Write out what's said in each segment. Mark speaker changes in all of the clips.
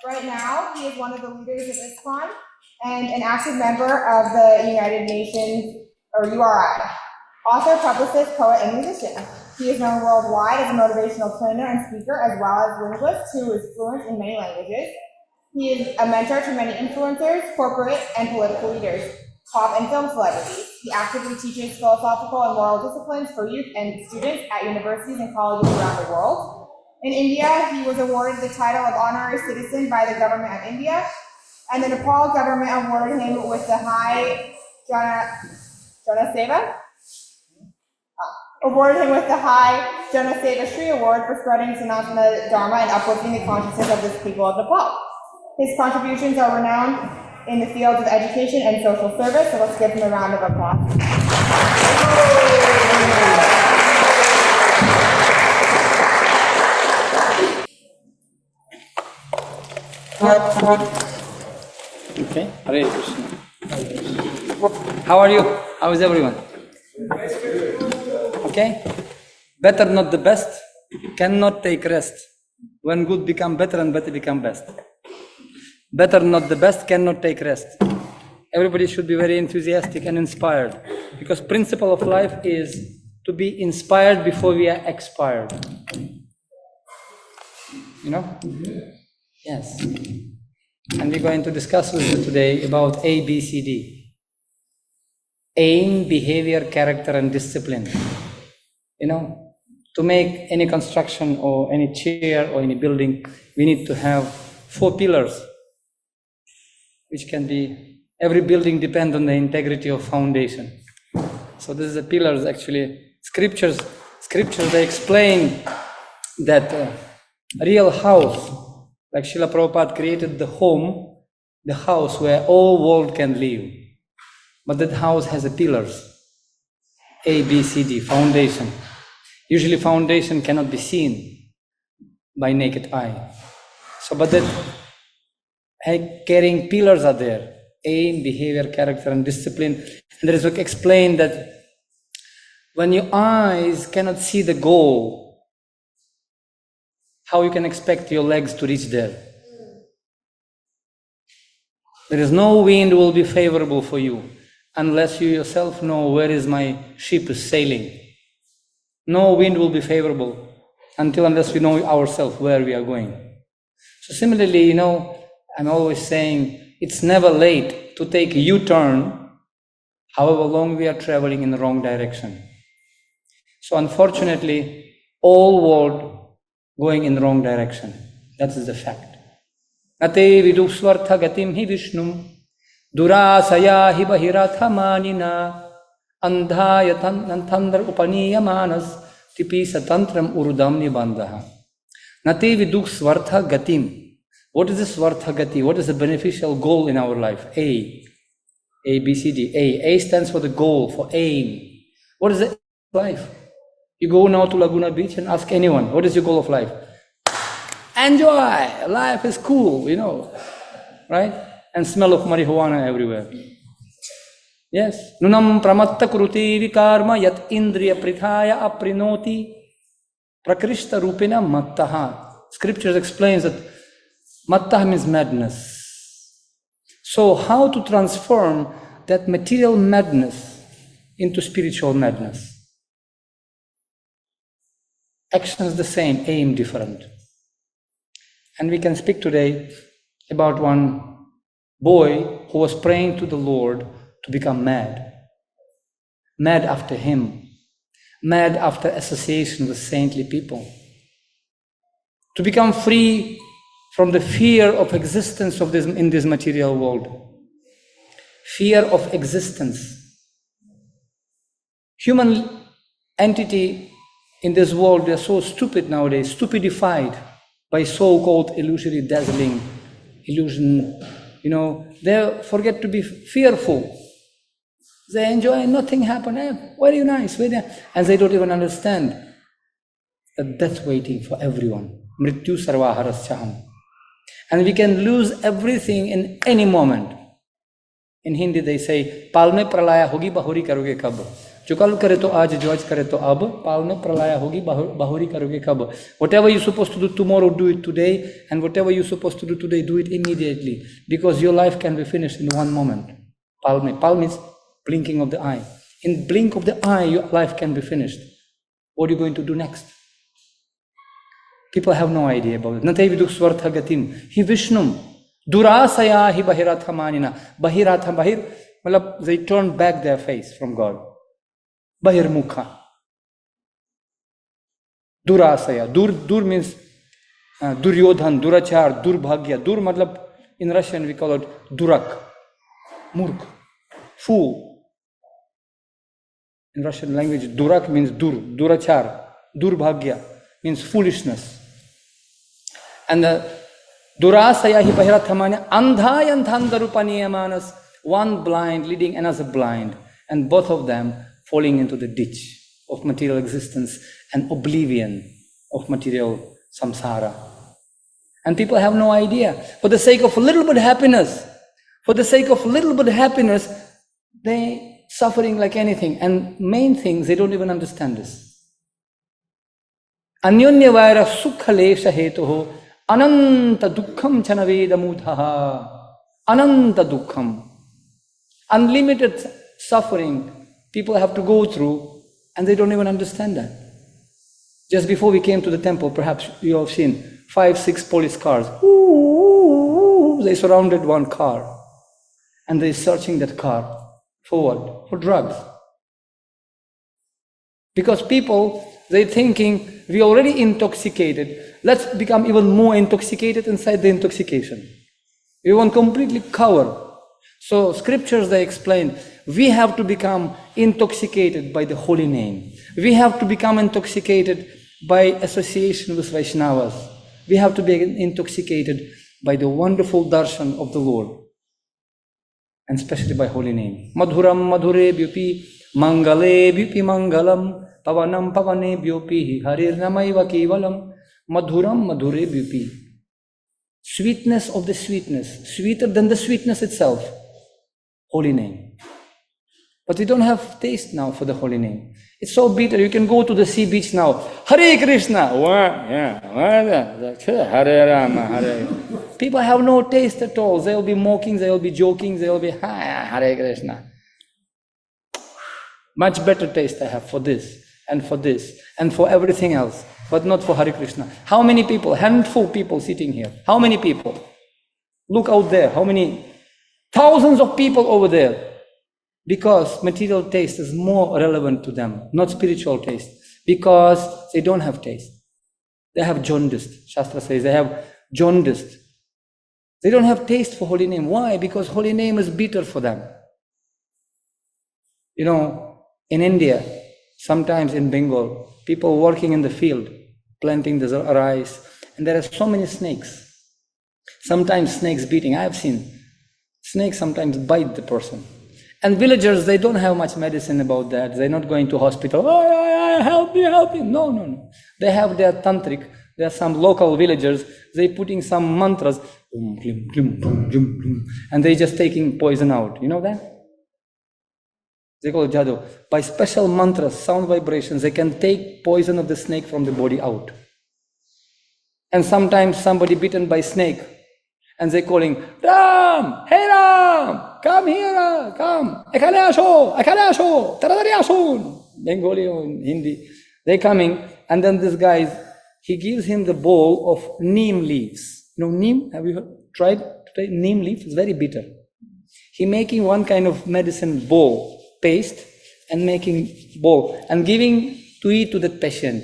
Speaker 1: Right now, he is one of the leaders of ISKCON and an active member of the United Nations, or URI. Author, publicist, poet, and musician. He is known worldwide as a motivational trainer and speaker, as well as linguist who is fluent in many languages. He is a mentor to many influencers, corporate, and political leaders, pop and film celebrities. He actively teaches philosophical and moral disciplines for youth and students at universities and colleges around the world. In India, he was awarded the title of honorary citizen by the government of India, and the Nepal government awarded him with the High Janaseva Shri Award for spreading Sanatana Dharma and uplifting the consciousness of the people of Nepal. His contributions are renowned in the fields of education and social service, so let's give him a round of applause.
Speaker 2: Okay, Hare Krishna. How are you? How is everyone? Okay? Better not the best, cannot take rest. When good become better and better become best. Better not the best, cannot take rest. Everybody should be very enthusiastic and inspired, because principle of life is to be inspired before we are expired. You know? Yes. And we're going to discuss with you today about ABCD. Aim, behavior, character, and discipline. You know, to make any construction or any chair or any building, we need to have 4 pillars, which can be, every building depends on the integrity of foundation. So this is the pillars actually. Scriptures they explain that a real house, like Srila Prabhupada created the home, the house where all world can live. But that house has a pillars, A, B, C, D, foundation. Usually foundation cannot be seen by naked eye. So, but that carrying pillars are there, aim, behavior, character, and discipline. And there is explained that when your eyes cannot see the goal, how you can expect your legs to reach there? There is no wind will be favorable for you unless you yourself know where is my ship is sailing. No wind will be favorable unless we know ourselves where we are going. So similarly, you know, I'm always saying it's never late to take a U-turn, however long we are traveling in the wrong direction. So unfortunately, all world going in the wrong direction. That is the fact. Nate vidusvartha gatim hi vishnum durasaya hi bahiratha manina andhaya tandar upaniya manas tipi satantram urudam nibandha. Nate vidusvartha gatim. What is this svartha gati? What is the beneficial goal in our life? A, B, C, D. A stands for the goal, for aim. What is the life? You go now to Laguna Beach and ask anyone, what is your goal of life? Enjoy! Life is cool, you know, right? And smell of marijuana everywhere. Yes. Nunam pramatta kruti vikarma yat indriya prithaya aprinoti prakrishta rupina mattaha. Scriptures explains that mattaha means madness. So how to transform that material madness into spiritual madness? Action is the same, aim different. And we can speak today about one boy who was praying to the Lord to become mad. Mad after him. Mad after association with saintly people. To become free from the fear of existence of this in this material world. Fear of existence. Human entity in this world, they are so stupid nowadays, stupidified by so-called illusory, dazzling illusion. You know, they forget to be fearful. They enjoy, nothing happened, very nice, very nice. And they don't even understand that death waiting for everyone. Mrityu sarvaharaschaham. And we can lose everything in any moment. In Hindi they say, Palme pralaya hogi bahuri karoge kab. जो कल करे तो आज, जो आज करे तो अब, पाल में प्रलय होगी, बाहुरी करोगे कब. Whatever you're supposed to do tomorrow, do it today, and whatever you're supposed to do today, do it immediately, because your life can be finished in one moment. Pal means blinking of the eye. In blink of the eye, your life can be finished. What are you going to do next? People have no idea about it. Nate viduk swartha gatim. Hi Vishnum. Durasaya hi bahirathamanina. Bahiratham, bahir, malab, they turn back their face from God. Bahir mukha. Durasaya. Dur means Duryodhan, Durachar, Durbhagya. Dur matlab, in Russian we call it Durak. Murk. Fool. In Russian language, Durak means Durachar. Durbhagya means foolishness. And Durasaya hi bahirathamanya andhayantandarupaniamanas, one blind leading another blind, and both of them falling into the ditch of material existence and oblivion of material samsara. And people have no idea. For the sake of a little bit happiness, they suffering like anything. And main thing, they don't even understand this. Anyonya vaira sukha lesha hetoho ananta dukkham chanaveda mudhaha. Ananta dukkham. Unlimited suffering people have to go through, and they don't even understand that. Just before we came to the temple, perhaps you have seen 5-6 police cars. They surrounded one car, and they're searching that car. For what? For drugs. Because people, they're thinking, we're already intoxicated. Let's become even more intoxicated inside the intoxication. We want completely cover. So scriptures, they explain, we have to become intoxicated by the holy name. We have to become intoxicated by association with Vaishnavas. We have to be intoxicated by the wonderful darshan of the Lord. And especially by holy name. Madhuram madhure bhyupi, mangale bhyupi mangalam, pavanam pavane bhyupi, harir namaiva kevalam, madhuram madhure bhyupi. Sweetness of the sweetness, sweeter than the sweetness itself. Holy name. But we don't have taste now for the holy name. It's so bitter. You can go to the sea beach now. Hare Krishna. Hare Rama. Hare. People have no taste at all. They'll be mocking, they'll be joking, they'll be Hare Krishna. Much better taste I have for this and for everything else, but not for Hare Krishna. How many people? Handful people sitting here. How many people? Look out there. How many? Thousands of people over there. Because material taste is more relevant to them, not spiritual taste. Because they don't have taste. They have jaundiced. Shastra says they have jaundiced. They don't have taste for holy name. Why? Because holy name is bitter for them. You know, in India, sometimes in Bengal, people working in the field, planting the rice, and there are so many snakes. Sometimes snakes beating. I have seen snakes sometimes bite the person. And villagers, they don't have much medicine about that. They're not going to hospital. Oh, help me. No. They have their tantric. There are some local villagers. They're putting some mantras. And they're just taking poison out. You know that? They call it jadoo. By special mantras, sound vibrations, they can take poison of the snake from the body out. And sometimes somebody bitten by snake, and they're calling, Ram, hey Ram, come here, come, ekale asho, taradari asun. Bengali or Hindi. They're coming, and then this guy, he gives him the bowl of neem leaves. You know neem? Have you tried to try neem leaf? It's very bitter. He making one kind of medicine bowl, paste, and making bowl, and giving to eat to that patient.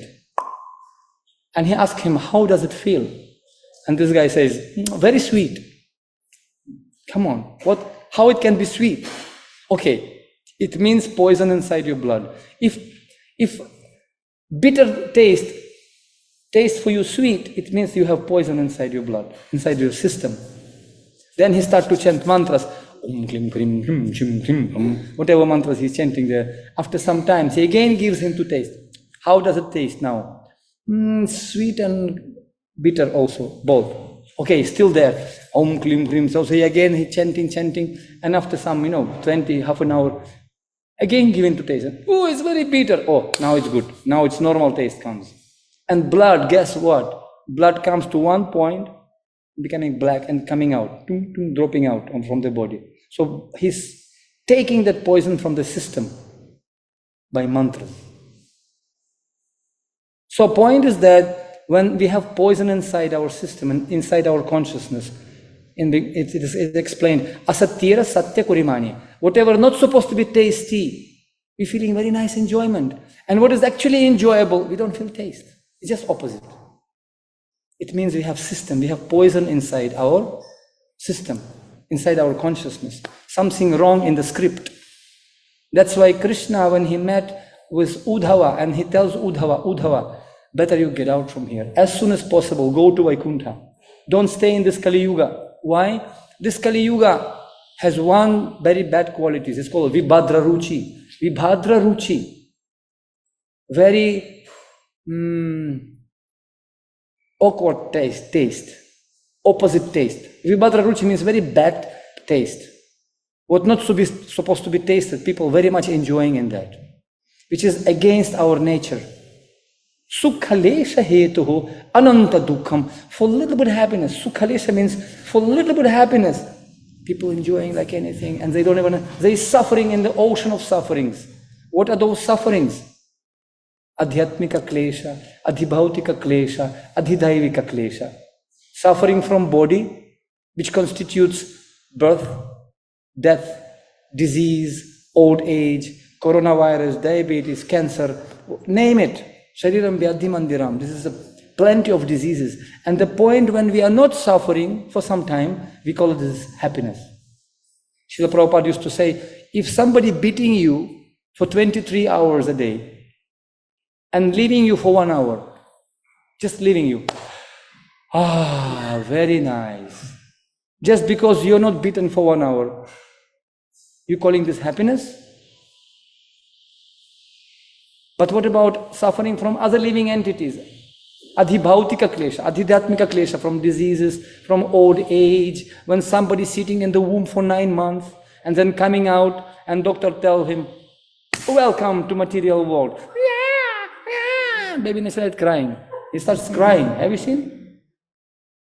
Speaker 2: And he asked him, how does it feel? And this guy says, very sweet. Come on, how it can be sweet? Okay, it means poison inside your blood. If bitter taste for you sweet, it means you have poison inside your blood, inside your system. Then he starts to chant mantras. Whatever mantras he's chanting there. After some time, he again gives him to taste. How does it taste now? Sweet and bitter also, both. Okay, still there. Om Klim Klim. So he chanting. And after some, 20, half an hour, Again given to taste. Oh, it's very bitter. Oh, now it's good. Now it's normal taste comes. And blood, guess what? Blood comes to one point, becoming black and coming out, dropping out from the body. So he's taking that poison from the system by mantras. So point is that when we have poison inside our system and inside our consciousness, it is explained, asatyera satya kurimani. Whatever not supposed to be tasty, we're feeling very nice enjoyment. And what is actually enjoyable, we don't feel taste. It's just opposite. It means we have system, we have poison inside our system, inside our consciousness. Something wrong in the script. That's why Krishna, when he met with Uddhava, and he tells Uddhava, better you get out from here. As soon as possible, go to Vaikuntha. Don't stay in this Kali Yuga. Why? This Kali Yuga has one very bad quality. It's called Vibhadra Ruchi. Vibhadra Ruchi. Very awkward taste. Opposite taste. Vibhadra Ruchi means very bad taste. What not supposed to be tasted, people very much enjoying in that, which is against our nature. Sukhalesha hetuhu ananta dukkham. For little bit happiness. Sukhalesha means for little bit happiness. People enjoying like anything, and they don't even, they're suffering in the ocean of sufferings. What are those sufferings? Adhyatmika klesha, adhibhautika klesha, adhidaivika klesha. Suffering from body, which constitutes birth, death, disease, old age, coronavirus, diabetes, cancer, name it. Shariram vyadhi mandiram. This is plenty of diseases. And the point when we are not suffering for some time, we call it this happiness. Srila Prabhupada used to say, if somebody beating you for 23 hours a day and leaving you for 1 hour, just leaving you, very nice. Just because you're not beaten for 1 hour, you calling this happiness? But what about suffering from other living entities? Adhibhautika klesha, adhidhatmika klesha, from diseases, from old age, when somebody is sitting in the womb for 9 months and then coming out and doctor tells him, welcome to material world. Baby started crying. He starts crying. Have you seen?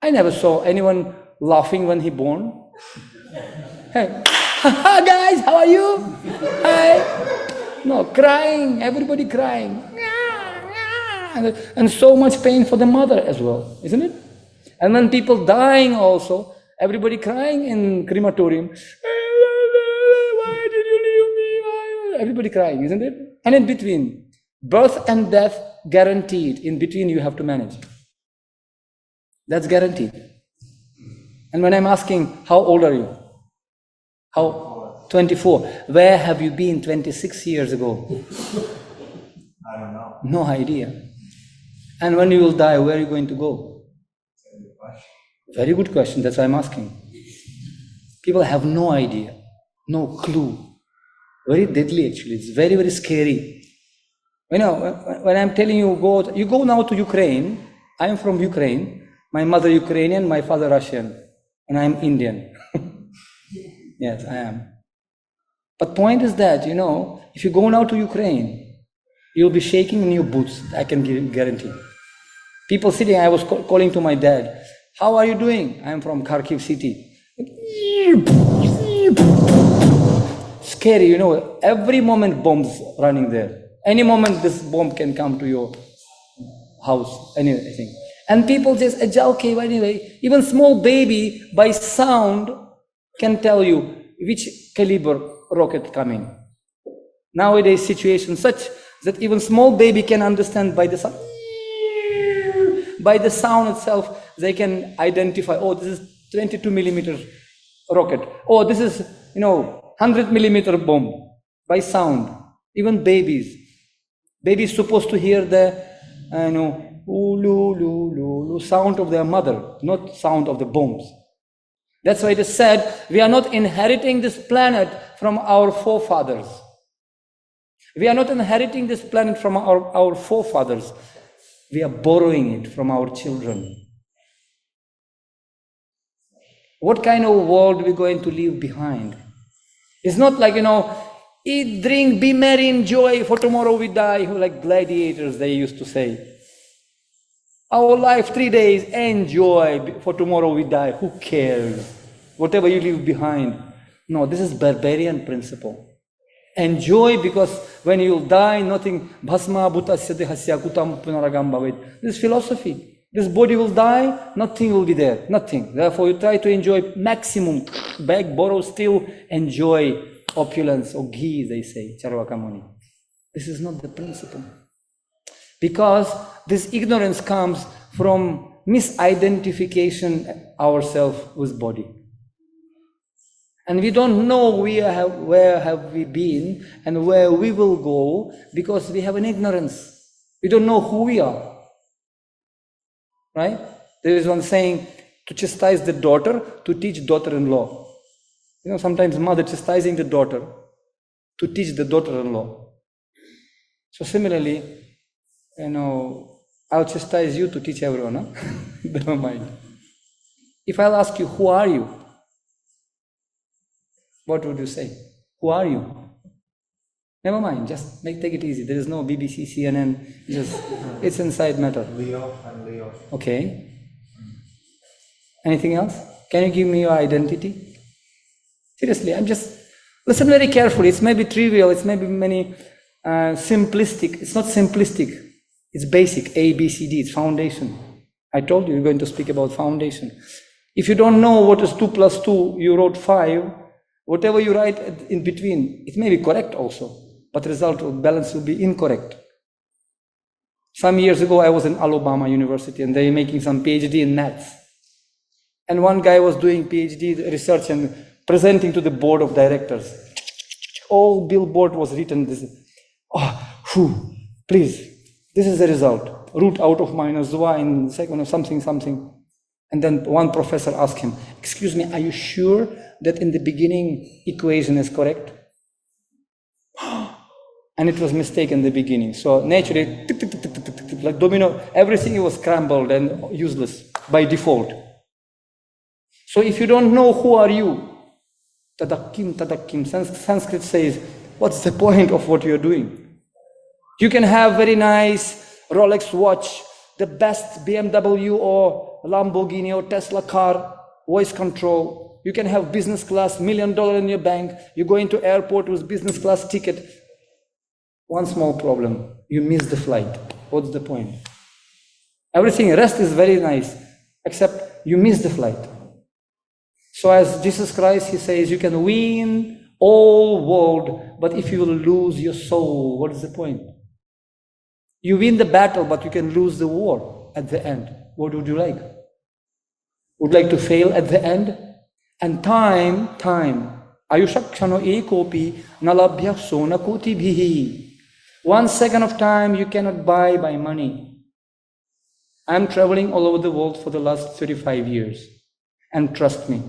Speaker 2: I never saw anyone laughing when he born. Hey, guys, how are you? Hi. No, crying, everybody crying. And so much pain for the mother as well, isn't it? And when people dying also, everybody crying in crematorium. Why did you leave me? Everybody crying, isn't it? And in between, birth and death guaranteed. In between you have to manage. That's guaranteed. And when I'm asking, how old are you? How? 24. Where have you been 26 years ago?
Speaker 3: I don't know.
Speaker 2: No idea. And when you will die, where are you going to go? Very good question. That's why I'm asking. People have no idea, no clue. Very deadly actually. It's very, very scary. You know, when I'm telling you, you go now to Ukraine. I'm from Ukraine. My mother Ukrainian, my father Russian. And I'm Indian. Yes, I am. But point is that, you know, if you go now to Ukraine, you'll be shaking in your boots, I can guarantee. People sitting, I was calling to my dad, how are you doing? I am from Kharkiv city. Scary, you know, every moment bombs running there. Any moment this bomb can come to your house, anything. And people just, okay, anyway, even small baby by sound can tell you which caliber rocket coming. Nowadays situation such that even small baby can understand by the sound. By the sound itself, they can identify, oh, this is 22 millimeter rocket. Oh, this is, 100 millimeter bomb. By sound. Even babies. Babies supposed to hear the, sound of their mother, not sound of the bombs. That's why it is said, we are not inheriting this planet from our forefathers. We are not inheriting this planet from our forefathers. We are borrowing it from our children. What kind of world are we going to leave behind? It's not like, Eat, drink, be merry, enjoy, for tomorrow we die, like gladiators, they used to say. Our life, 3 days, enjoy, for tomorrow we die, who cares? Whatever you leave behind. No, this is barbarian principle. Enjoy, because when you'll die, nothing, bhasma bhutasya dehasya kutam punaragam bhavet. This is philosophy. This body will die, nothing will be there, nothing. Therefore, you try to enjoy maximum, beg, borrow, steal, enjoy opulence, or ghee, they say, Charvaka Muni. This is not the principle. Because this ignorance comes from misidentification ourselves with body. And we don't know where have we been and where we will go, because we have an ignorance. We don't know who we are. Right? There is one saying, to chastise the daughter, to teach daughter-in-law. Sometimes mother chastising the daughter, to teach the daughter-in-law. So similarly, I'll chastise you to teach everyone, huh? Never mind. If I'll ask you, who are you? What would you say? Who are you? Never mind, just take it easy. There is no BBC, CNN, it's inside matter.
Speaker 3: Leo, I'm Leo.
Speaker 2: Okay. Anything else? Can you give me your identity? Seriously, listen very carefully. It's maybe trivial, it's maybe many simplistic. It's not simplistic. It's basic, A, B, C, D, it's foundation. I told you, we're going to speak about foundation. If you don't know what is 2 plus 2, you wrote 5, whatever you write in between, it may be correct also, but the result of balance will be incorrect. Some years ago, I was in Alabama University and they were making some PhD in maths. And one guy was doing PhD research and presenting to the board of directors. All billboard was written this. Please, this is the result. Root out of minus y in second of something. And then one professor asked him, excuse me, are you sure that in the beginning equation is correct? And it was mistake in the beginning. So naturally, like domino, everything was scrambled and useless by default. So if you don't know who are you, tadakkim, Sanskrit says, what's the point of what you're doing? You can have very nice Rolex watch, the best BMW or Lamborghini or Tesla car, voice control. You can have business class, $1 million in your bank. You go into airport with business class ticket. One small problem, you miss the flight. What's the point? Everything, rest is very nice, except you miss the flight. So as Jesus Christ, he says, you can win all world, but if you will lose your soul, what is the point? You win the battle, but you can lose the war at the end. What would you like? Would you like to fail at the end? And time. Ayushakshano ekopi nalabhya sona koti bhihi. 1 second of time you cannot buy by money. I'm traveling all over the world for the last 35 years. And trust me,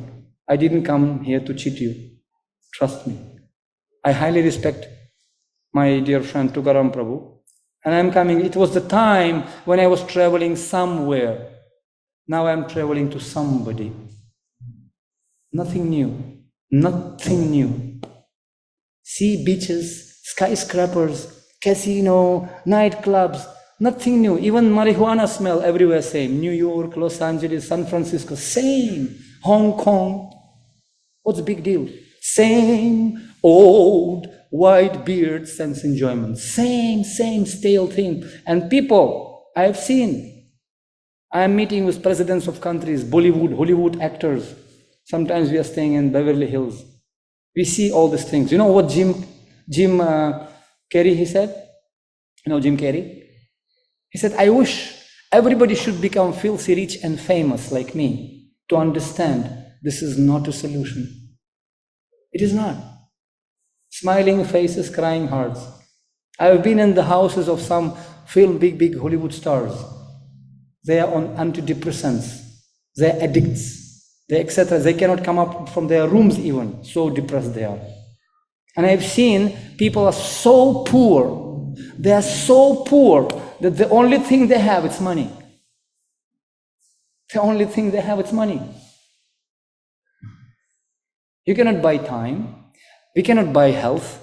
Speaker 2: I didn't come here to cheat you. Trust me. I highly respect my dear friend Tukaram Prabhu. And I'm coming, it was the time when I was traveling somewhere. Now I'm traveling to somebody. Nothing new. Nothing new. Sea beaches, skyscrapers, casino, nightclubs, nothing new. Even marijuana smell everywhere same. New York, Los Angeles, San Francisco, same. Hong Kong. What's the big deal? Same old white beard sense enjoyment. Same stale thing. And people, I've seen. I'm meeting with presidents of countries, Bollywood, Hollywood actors. Sometimes we are staying in Beverly Hills. We see all these things. You know what Jim Carrey, he said? You know Jim Carrey? He said, I wish everybody should become filthy rich and famous like me to understand this is not a solution. It is not. Smiling faces, crying hearts. I have been in the houses of some big Hollywood stars. They are on antidepressants. They are addicts. They etc. They cannot come up from their rooms even. So depressed they are. And I've seen people are so poor. They are so poor that the only thing they have is money. The only thing they have is money. You cannot buy time. We cannot buy health.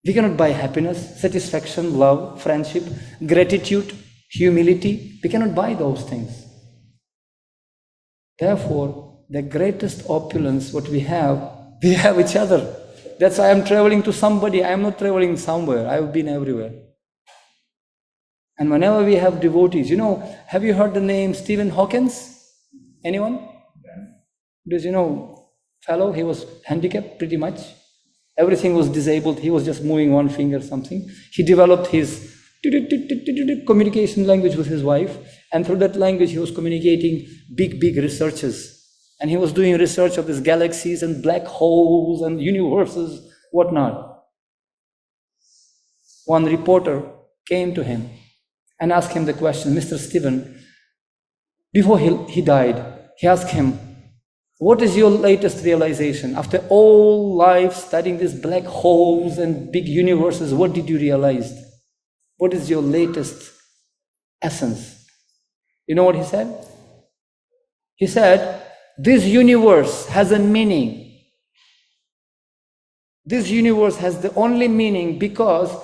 Speaker 2: We cannot buy happiness, satisfaction, love, friendship, gratitude, humility. We cannot buy those things. Therefore, the greatest opulence what we have each other. That's why I'm traveling to somebody. I am not traveling somewhere. I've been everywhere. And whenever we have devotees, have you heard the name Stephen Hawkins? Anyone? Because fellow, he was handicapped pretty much. Everything was disabled. He was just moving one finger, something. He developed his communication language with his wife. And through that language, he was communicating big researches. And he was doing research of these galaxies and black holes and universes, whatnot. One reporter came to him and asked him the question, Mr. Stephen, before he died, he asked him, what is your latest realization? After all life studying these black holes and big universes, what did you realize? What is your latest essence? You know what he said? He said, this universe has a meaning. This universe has the only meaning because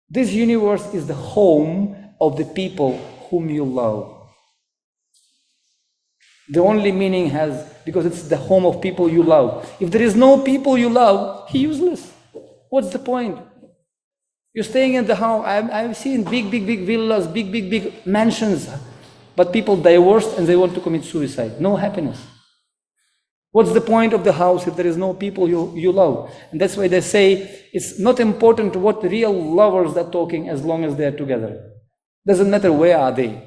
Speaker 2: this universe is the home of the people whom you love. The only meaning has, because it's the home of people you love. If there is no people you love, he's useless. What's the point? You're staying in the house. I've seen big villas, big mansions, but people divorced and they want to commit suicide. No happiness. What's the point of the house if there is no people you love? And that's why they say it's not important what real lovers are talking as long as they're together. Doesn't matter where are they.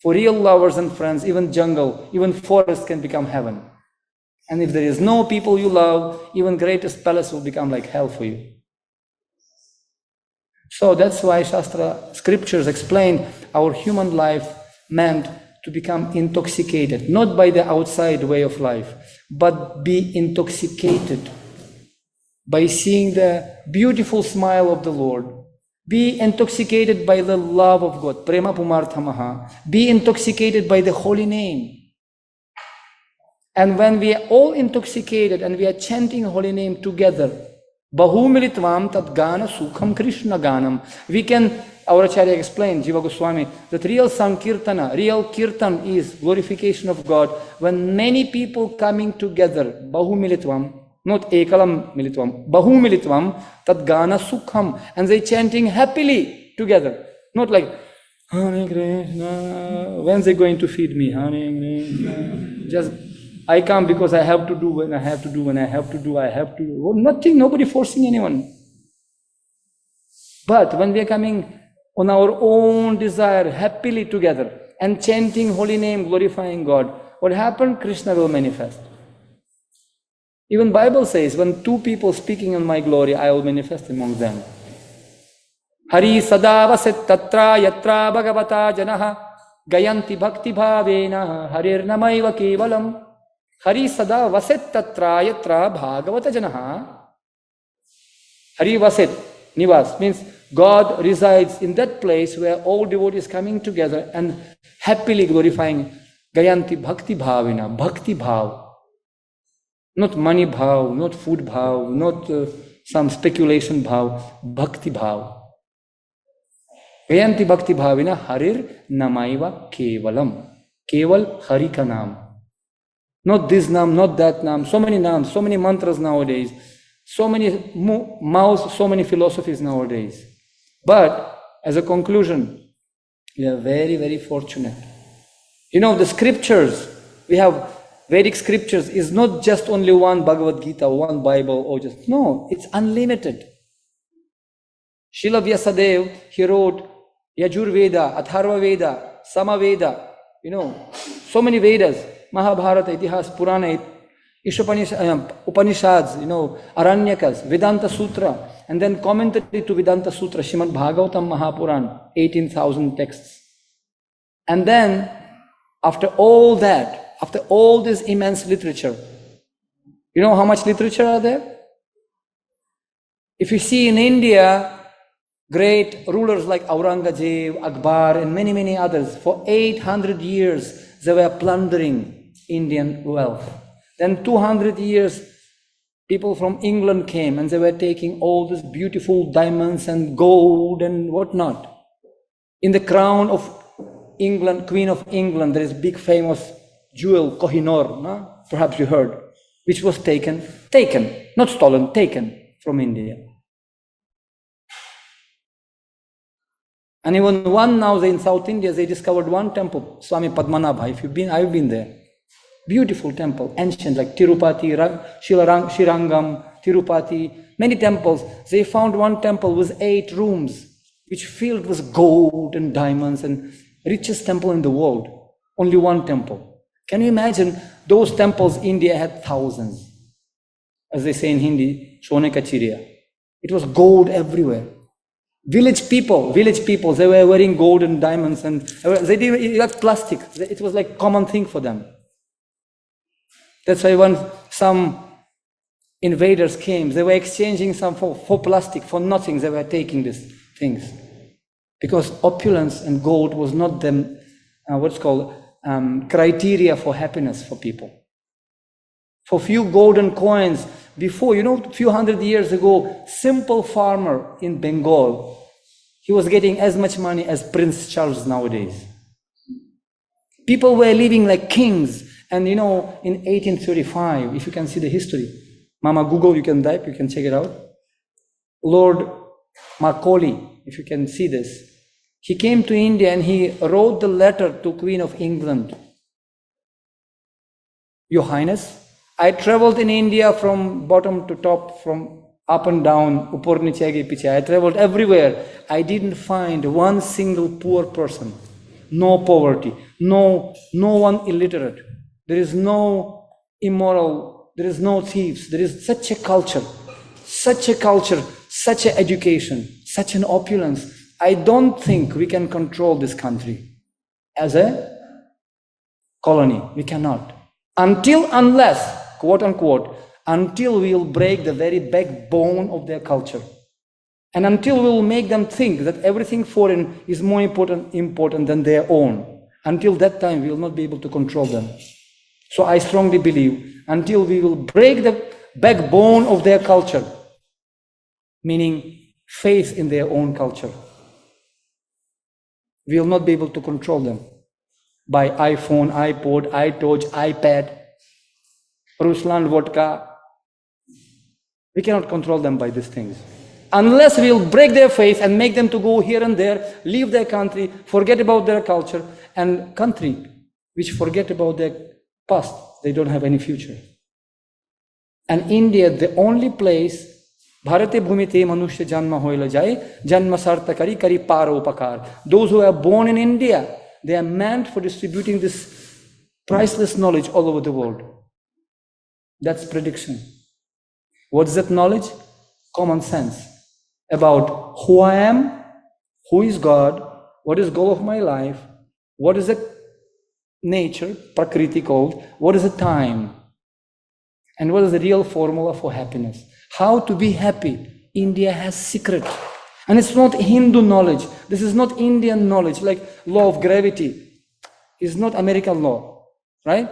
Speaker 2: For real lovers and friends, even jungle, even forest can become heaven. And if there is no people you love, even greatest palace will become like hell for you. So that's why Shastra scriptures explain our human life meant to become intoxicated, not by the outside way of life, but be intoxicated by seeing the beautiful smile of the Lord. Be intoxicated by the love of God, prema pumarthamaha. Be intoxicated by the holy name. And when we are all intoxicated and we are chanting holy name together, bahumilitvam tad gana sukham Krishna ganam. We can, our Acharya explained, Jiva Goswami, that real Sankirtana, real Kirtan is glorification of God when many people coming together, bahumilitvam, not ekalam militvam, bahumilitvam tad gana sukham, and they chanting happily together, not like Hare Krishna, when's they going to feed me? Hare Krishna, just I come because I have to do when I have to do when I have to do, I have to do. Nothing, nobody forcing anyone. But when we are coming on our own desire, happily together, and chanting holy name, glorifying God, what happened? Krishna will manifest. Even Bible says, when two people speaking on my glory, I will manifest among them. Hari sada vasit tatra yatra bhagavata janaha gayanti bhakti bhavena harir namaiva kevalam. Hari sada vasit tatra yatra bhagavata janaha. Hari vasit, nivas, means God resides in that place where all devotees coming together and happily glorifying gayanti bhakti bhavena, bhakti bhav. Not money bhav, not food bhav, not some speculation bhav, bhakti bhav. Gayanti bhakti bhavena harir namaiva kevalam. Keval Hari ka naam. Not this naam, not that naam. So many naams, so many mantras nowadays. So many mouths, so many philosophies nowadays. But as a conclusion, we are very fortunate. The scriptures, we have Vedic scriptures is not just only one Bhagavad Gita, one Bible, or just, no, it's unlimited. Srila Vyasadeva, he wrote Yajur Veda, Atharva Veda, Sama Veda, so many Vedas, Mahabharata, Itihas, Purana, Upanishads, Aranyakas, Vedanta Sutra, and then commentary to Vedanta Sutra, Srimad Bhagavatam Mahapuran, 18,000 texts. And then, after all that, after all this immense literature, you know how much literature are there? If you see in India, great rulers like Aurangzeb, Akbar, and many others, for 800 years, they were plundering Indian wealth. Then 200 years, People from England came and they were taking all these beautiful diamonds and gold and whatnot. In the crown of England, Queen of England, there is big famous jewel, Kohinoor, no? Perhaps you heard, which was taken, not stolen, taken from India. And even one now in South India, they discovered one temple, Swami Padmanabha. If you've been, I've been there. Beautiful temple, ancient, like Tirupati, Shirangam, Tirupati, many temples. They found one temple with 8 rooms, which filled with gold and diamonds, and richest temple in the world. Only one temple. Can you imagine those temples? India had thousands. As they say in Hindi, Sone ka chiriya. It was gold everywhere. Village people, they were wearing gold and diamonds, and they didn't like plastic. It was like common thing for them. That's why when some invaders came, they were exchanging some for plastic, for nothing. They were taking these things. Because opulence and gold was not the, criteria for happiness for people. For few golden coins, before, a few hundred years ago, simple farmer in Bengal, he was getting as much money as Prince Charles nowadays. People were living like kings. And in 1835, if you can see the history, Mama Google, you can type, you can check it out. Lord Macaulay, if you can see this, he came to India and he wrote the letter to Queen of England. Your Highness, I traveled in India from bottom to top, from up and down, upor niche age piche. I traveled everywhere. I didn't find one single poor person, no poverty, no one illiterate. There is no immoral, there is no thieves. There is such a culture, such an education, such an opulence. I don't think we can control this country as a colony. We cannot. Unless, quote unquote, until we will break the very backbone of their culture. And until we will make them think that everything foreign is more important than their own. Until that time, we will not be able to control them. So I strongly believe until we will break the backbone of their culture, meaning faith in their own culture, we will not be able to control them by iPhone, iPod, iTouch, iPad, Ruslan vodka. We cannot control them by these things. Unless we will break their faith and make them to go here and there, leave their country, forget about their culture, and country which forget about their past, they don't have any future. And India, the only place, Bharate bhumite manushya janma hoila jai, janma sarta kari kari paropakar. Those who are born in India, they are meant for distributing this priceless knowledge all over the world. That's prediction. What is that knowledge? Common sense about who I am, who is God, what is the goal of my life, what is the nature, Prakriti called, what is the time, and what is the real formula for happiness. How to be happy. India has secret. And it's not Hindu knowledge. This is not Indian knowledge, like law of gravity. It's not American law, right?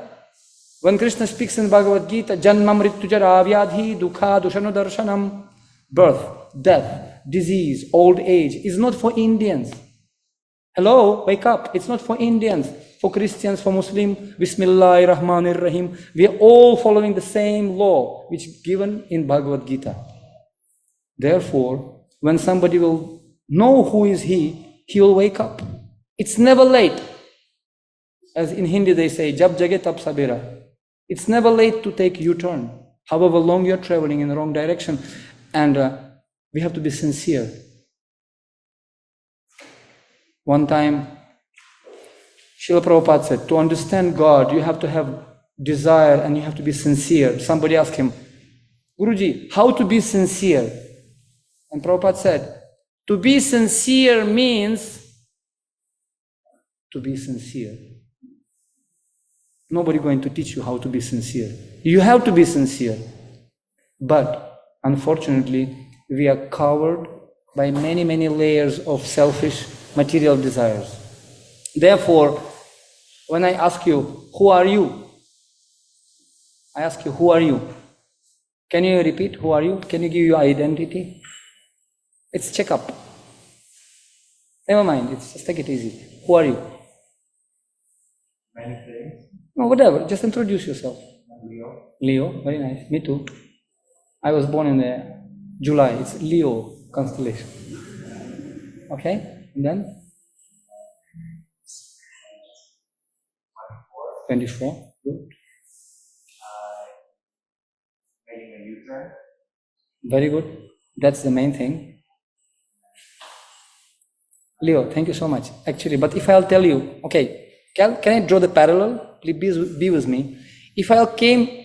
Speaker 2: When Krishna speaks in Bhagavad Gita, Janma mrityu jara vyadhi dukha dushanu darshanam, birth, death, disease, old age, is not for Indians. Hello, wake up. It's not for Indians. For Christians, for Muslims, Bismillahir Rahmanir Rahim. We are all following the same law which is given in Bhagavad Gita. Therefore, when somebody will know who is he will wake up. It's never late. As in Hindi they say, Jab jage tab sabera. It's never late to take U-turn, however long you're traveling in the wrong direction. And we have to be sincere. One time, Srila Prabhupada said, to understand God, you have to have desire and you have to be sincere. Somebody asked him, Guruji, how to be sincere? And Prabhupada said, to be sincere means to be sincere. Nobody going to teach you how to be sincere. You have to be sincere. But unfortunately, we are covered by many, many layers of selfish material desires. Therefore, when I ask you, who are you? I ask you, who are you? Can you repeat? Who are you? Can you give your identity? It's checkup. Never mind. Just take it easy. Who are you?
Speaker 3: Many things.
Speaker 2: No, whatever. Just introduce yourself.
Speaker 3: Leo.
Speaker 2: Leo. Very nice. Me too. I was born in the July. It's Leo constellation. Okay. And then 24. Good.
Speaker 3: Making a U-turn.
Speaker 2: Very good. That's the main thing. Leo, thank you so much. Actually, but if I'll tell you, okay, can I draw the parallel? Please be with me. If I'll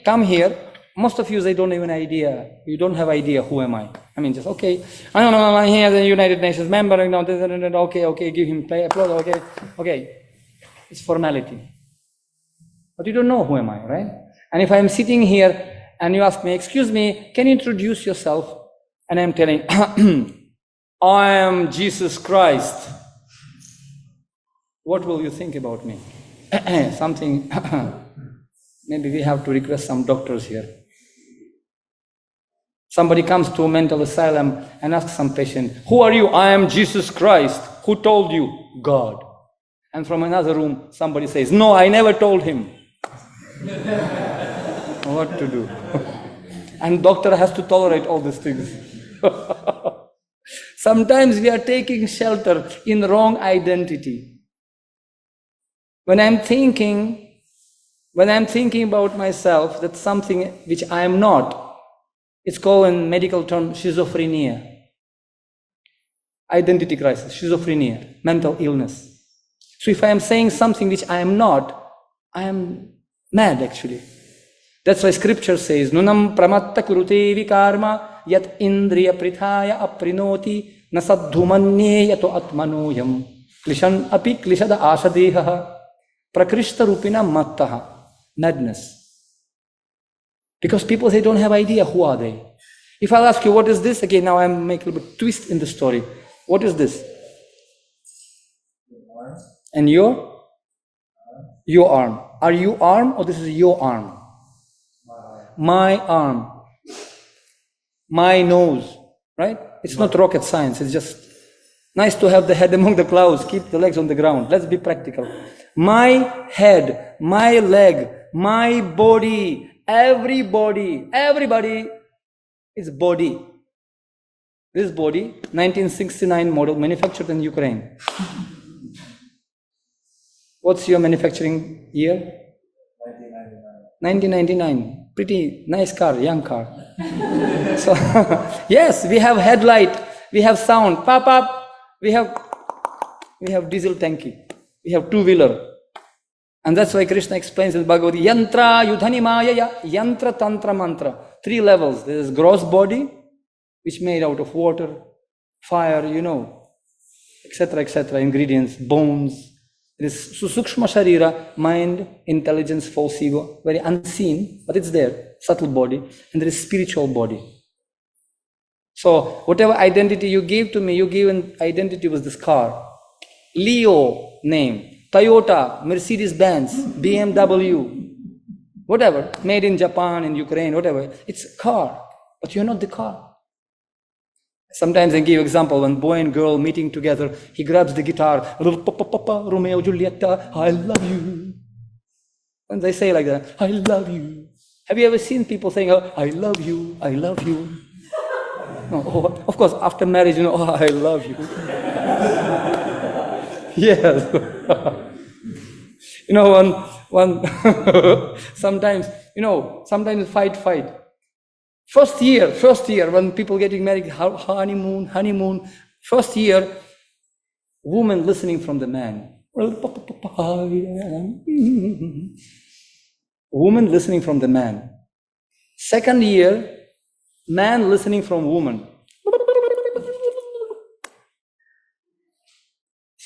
Speaker 2: come here, most of you, they don't have an idea. You don't have idea who am I. I mean, just, okay, I don't know, I'm here as a United Nations member, you know, okay, give him play, applause, okay. It's formality. But you don't know who am I, right? And if I'm sitting here and you ask me, excuse me, can you introduce yourself? And I'm telling, I am Jesus Christ. What will you think about me? Something, maybe we have to request some doctors here. Somebody comes to a mental asylum and asks some patient, who are you? I am Jesus Christ. Who told you? God. And from another room, somebody says, no, I never told him. What to do? And doctor has to tolerate all these things. Sometimes we are taking shelter in wrong identity. When I'm thinking about myself, that's something which I am not. It's called in medical term schizophrenia. Identity crisis, schizophrenia, mental illness. So if I am saying something which I am not, I am mad actually. That's why scripture says, Nunam pramatta kurute vikarma yat indriya prithaya aprinoti nasadhumanye yato atmanoyam klishan api klishada asadeha prakrishta rupina mattaha. Madness. Because people, they don't have idea who are they. If I'll ask you, what is this? Again, now I'm making a little bit twist in the story. What is this? And your arm. Are you arm or this is your arm? My arm. My nose. Right? It's not rocket science. It's just nice to have the head among the clouds. Keep the legs on the ground. Let's be practical. My head, my leg, my body, everybody is body. This body, 1969 model, manufactured in Ukraine. What's your manufacturing year? 1999. Pretty nice car, young car. So, yes, we have headlight, we have sound, pop, we have diesel tanki, we have two-wheeler. And that's why Krishna explains in Bhagavad Gita, Yantra Yudhani Maya, Yantra Tantra Mantra. 3 levels. There is gross body, which made out of water, fire, etc., ingredients, bones. There is Sukshma Sharira, mind, intelligence, false ego, very unseen, but it's there, subtle body. And there is spiritual body. So, whatever identity you gave to me, you gave an identity with this car. Leo name. Toyota, Mercedes-Benz, BMW, whatever, made in Japan, in Ukraine, whatever. It's a car, but you're not the car. Sometimes I give example, when boy and girl meeting together, he grabs the guitar, Romeo, Julieta, I love you. And they say like that, I love you. Have you ever seen people saying, oh, I love you, I love you? No, of course, after marriage, oh, I love you. Yes. Sometimes fight. First year, when people getting married, honeymoon, first year, woman listening from the man. Woman listening from the man. Second year, man listening from woman.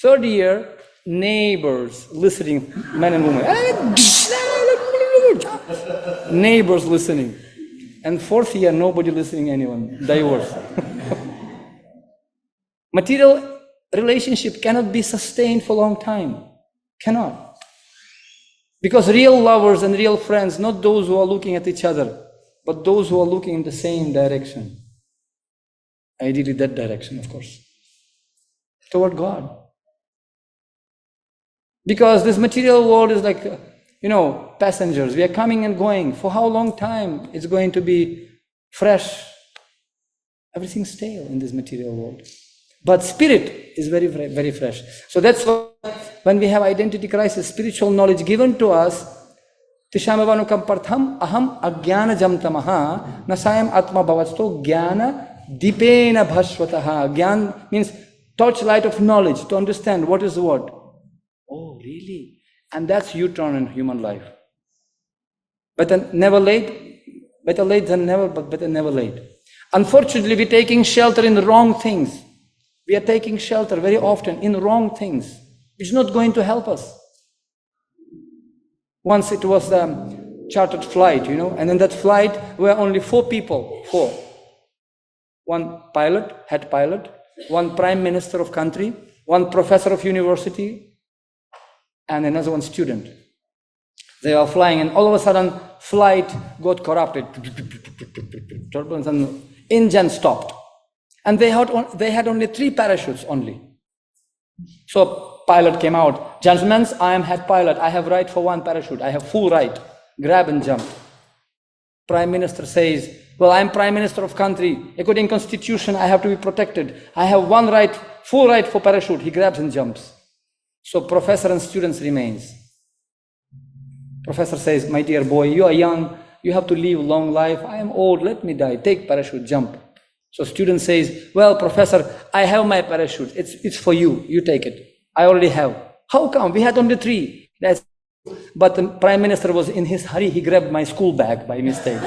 Speaker 2: Third year, neighbors listening, men and women. Neighbors listening. And fourth year, nobody listening anyone. Divorce. Material relationship cannot be sustained for a long time. Cannot. Because real lovers and real friends, not those who are looking at each other, but those who are looking in the same direction. Ideally that direction, of course. Toward God. Because this material world is like, passengers. We are coming and going. For how long time it's going to be fresh? Everything's stale in this material world. But spirit is very, very, very fresh. So that's why when we have identity crisis, spiritual knowledge given to us, Tishamavanu partham aham agyana jamtamaha nasayam atma bhavasto gyana dipena bhasvataha. Gyan means torchlight of knowledge to understand what is what. Oh, really? And that's U-turn in human life. Better late than never, but better never late. Unfortunately, we're taking shelter in the wrong things. We are taking shelter very often in wrong things, which is not going to help us. Once it was a chartered flight, and in that flight were only 4 people. 4. One pilot, head pilot, one prime minister of country, one professor of university, and another one student. They are flying, and all of a sudden, flight got corrupted. Turbulence, and engine stopped. And they had only 3 parachutes only. So pilot came out. Gentlemen, I am head pilot. I have right for 1 parachute. I have full right. Grab and jump. Prime Minister says, well, I am Prime Minister of country. According to Constitution, I have to be protected. I have full right for parachute. He grabs and jumps. So professor and students remains. Professor says, my dear boy, you are young. You have to live long life. I am old. Let me die. Take parachute, jump. So student says, well, professor, I have my parachute. It's for you. You take it. I already have. How come? We had only 3. But the prime minister was in his hurry. He grabbed my school bag by mistake.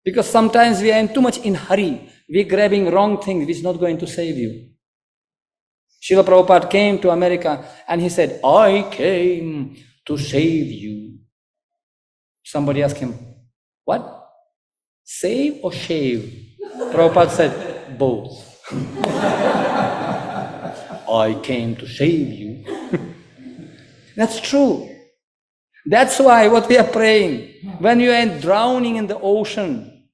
Speaker 2: Because sometimes we are in too much in hurry. We're grabbing wrong things which is not going to save you. Srila Prabhupada came to America and he said, I came to save you. Somebody asked him, what? Save or shave? Prabhupada said, both. I came to save you. That's true. That's why what we are praying, when you are drowning in the ocean,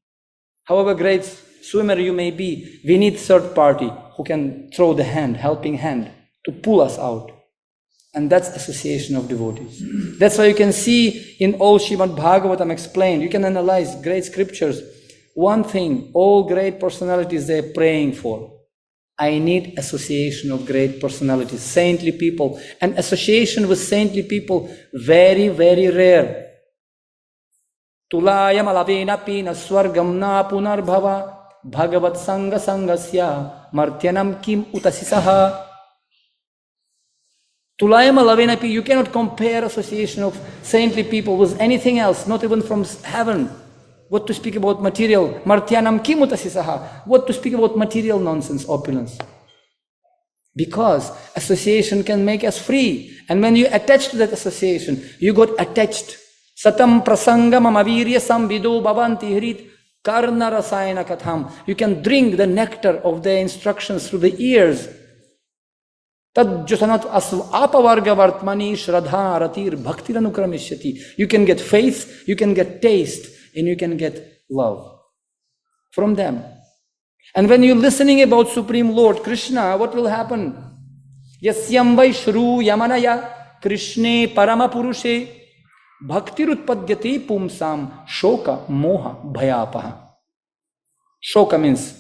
Speaker 2: however great swimmer you may be, we need third party who can throw the hand, helping hand, to pull us out. And that's association of devotees. That's why you can see in all Srimad Bhagavatam explained, you can analyze great scriptures. One thing, all great personalities they're praying for. I need association of great personalities, saintly people. And association with saintly people, very, very rare. Tulayam alavena pina swargam na punarbhava bhagavat sanga sangasya martyanam kim utasisaha. Tulayam alavena pina, you cannot compare association of saintly people with anything else, not even from heaven. What to speak about material? Martyanam kim utasisaha. What to speak about material nonsense, opulence? Because association can make us free. And when you attach to that association, you got attached. Satam prasangam amavirya samvido bhavanti hrit karna rasayana katham. You can drink the nectar of their instructions through the ears. Tad josanat apavarga vartmani shraddha ratir bhaktiranukramishati. You can get faith, you can get taste, and you can get love from them. And when you're listening about Supreme Lord Krishna, what will happen? Yasyam vai shru yamanaya Krishne paramapurushe bhaktirutpadyate pumsam shoka moha bhayapaha. Shoka means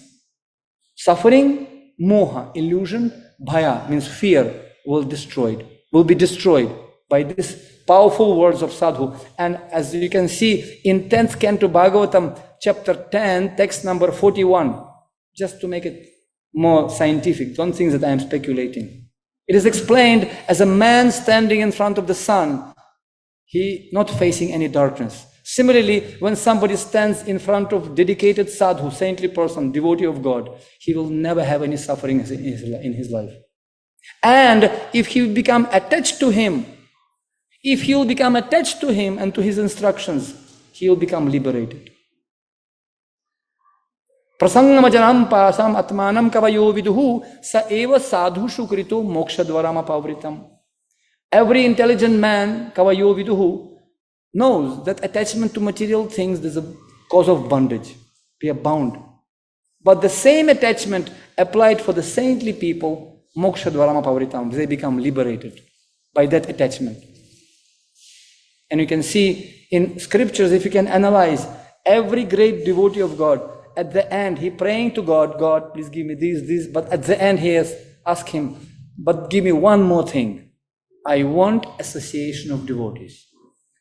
Speaker 2: suffering, moha, illusion, bhaya means fear will be destroyed by this powerful words of sadhu. And as you can see in 10th canto Bhagavatam, chapter 10, text number 41, just to make it more scientific, don't think that I am speculating. It is explained as a man standing in front of the sun, he not facing any darkness. Similarly, when somebody stands in front of dedicated sadhu, saintly person, devotee of God, he will never have any suffering in his life. And if he will become attached to him, and to his instructions, he will become liberated. Prasangamajanam pasam atmanam kavayo viduhu sa eva sadhushu krito moksha dvaram apavritam. Every intelligent man, kavayo viduhu, knows that attachment to material things is a cause of bondage. We are bound. But the same attachment applied for the saintly people, moksha dvarama pavritam, they become liberated by that attachment. And you can see in scriptures, if you can analyze, every great devotee of God, at the end, he praying to God, God, please give me this, but at the end he has asked him, but give me one more thing. I want association of devotees.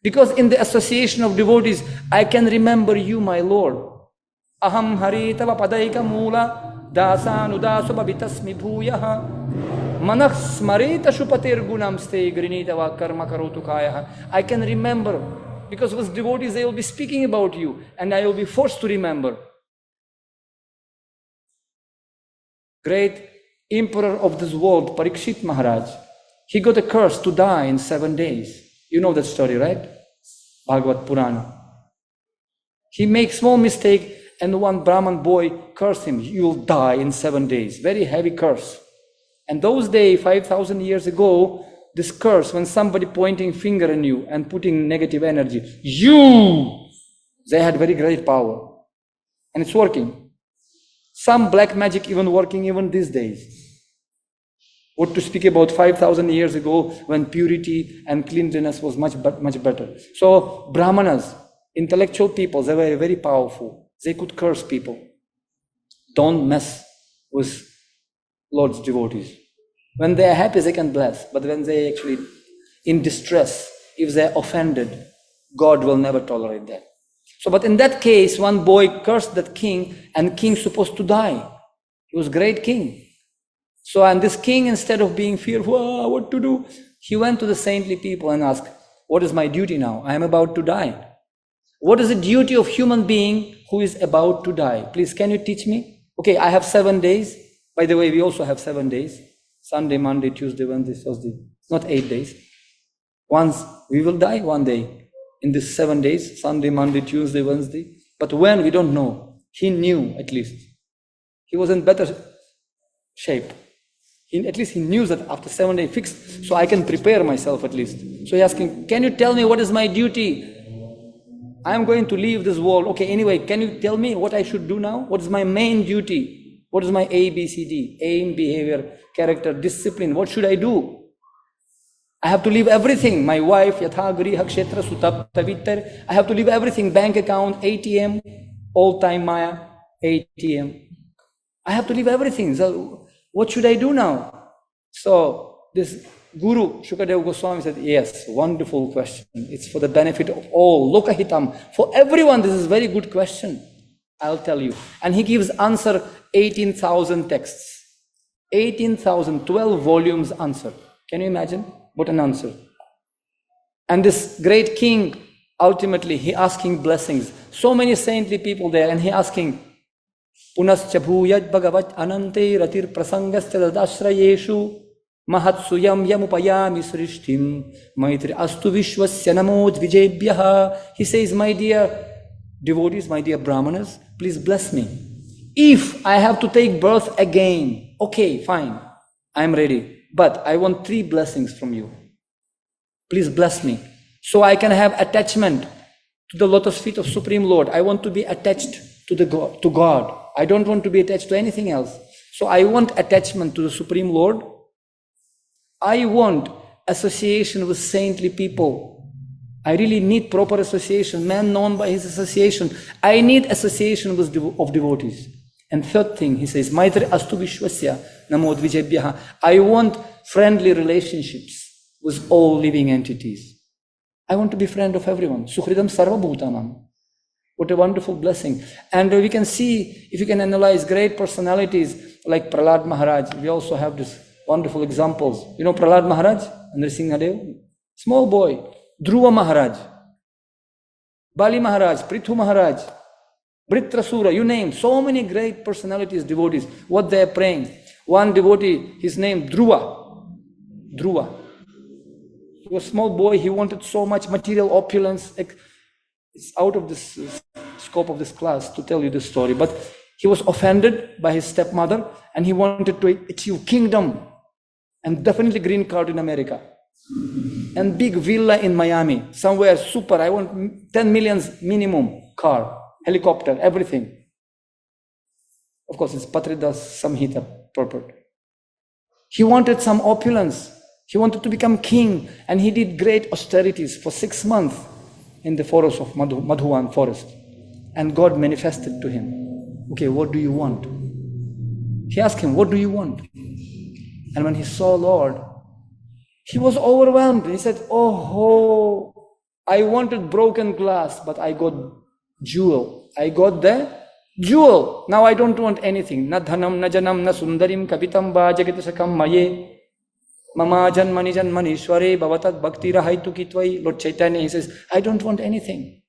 Speaker 2: Because in the association of devotees, I can remember you, my Lord. Aham Hare tava padaika mula dasanudaso babitasmi bhuyaha manah smareta shupatir gunam ste grinitava karma karotu kaya. I can remember, because with devotees they will be speaking about you and I will be forced to remember. Great emperor of this world, Parikshit Maharaj, he got a curse to die in 7 days. You know that story, right? Bhagavad Purana. He makes small mistake and one Brahman boy cursed him. You'll die in 7 days. Very heavy curse. And those days, 5,000 years ago, this curse, when somebody pointing finger at you and putting negative energy, they had very great power. And it's working. Some black magic even working even these days. What to speak about 5,000 years ago when purity and cleanliness was much better. So Brahmanas, intellectual people, they were very powerful. They could curse people. Don't mess with Lord's devotees. When they are happy, they can bless. But when they are actually in distress, if they are offended, God will never tolerate that. So, but in that case, one boy cursed that king, and king supposed to die. He was great king. So, and this king, instead of being fearful, what to do? He went to the saintly people and asked, what is my duty now? I am about to die. What is the duty of human being who is about to die? Please, can you teach me? Okay, I have 7 days. By the way, we also have 7 days. Sunday, Monday, Tuesday, Wednesday, Thursday. Not 8 days. Once we will die one day. In these 7 days, Sunday, Monday, Tuesday, Wednesday. But when, we don't know. He knew at least. He was in better shape. At least he knew that after 7 days fixed, so I can prepare myself at least. So he asked him, can you tell me what is my duty? I am going to leave this world. Okay, anyway, can you tell me what I should do now? What is my main duty? What is my A, B, C, D? Aim, behavior, character, discipline. What should I do? I have to leave everything. My wife, yatha griha kshetra sutap tavittar. I have to leave everything. Bank account, ATM, all-time Maya, ATM. I have to leave everything. So what should I do now? So this Guru Shukadeva Goswami said, yes, wonderful question. It's for the benefit of all. Lokahitam. For everyone, this is a very good question. I'll tell you. And he gives answer 18,000 texts. 18,000, 12 volumes answer. Can you imagine? What an answer. And this great king, ultimately, he asking blessings. So many saintly people there, and he asking, Punascha bhuyat bhagavat anante ratir prasangasya dadashrayeshu mahatsuyam yamupayami srishtim maitri astu vishwasya namo dvijebhyaha. He says, my dear devotees, my dear brahmanas, please bless me. If I have to take birth again, okay, fine, I'm ready. But I want 3 blessings from you. Please bless me. So I can have attachment to the lotus feet of Supreme Lord. I want to be attached to God. I don't want to be attached to anything else. So I want attachment to the Supreme Lord. I want association with saintly people. I really need proper association, man known by his association. I need association of devotees. And third thing, he says, Maitri astu vishwasya namo dvijebhyaha. I want friendly relationships with all living entities. I want to be friend of everyone. Sukhridam sarva bhutanam. What a wonderful blessing. And we can see, if you can analyze great personalities like Prahlad Maharaj, we also have these wonderful examples. You know Prahlad Maharaj, Nrsimhadev? Small boy. Dhruva Maharaj, Bali Maharaj, Prithu Maharaj, Britrasura, you name, so many great personalities, devotees, what they are praying. One devotee, his name Dhruva. Dhruva. He was a small boy, he wanted so much material opulence. It's out of this scope of this class to tell you this story, but he was offended by his stepmother and he wanted to achieve kingdom and definitely green card in America. and big villa in Miami, somewhere super. I want 10 millions minimum, car, helicopter, everything. Of course, it's Patri does samhita purport. He wanted some opulence. He wanted to become king, and he did great austerities for 6 months in the forest of Madhuvan forest. And God manifested to him. Okay, what do you want? He asked him, what do you want? And when he saw Lord, he was overwhelmed. He said, oh, I wanted broken glass, but I got jewel. I got the jewel. Now I don't want anything. Na dhanam, na janam, na sundarim, kavitam va jagatasakam maye. Mama janmani janmani shware bhavatat bhakti rahaitu kitvai. Lord Chaitanya, he says, I don't want anything.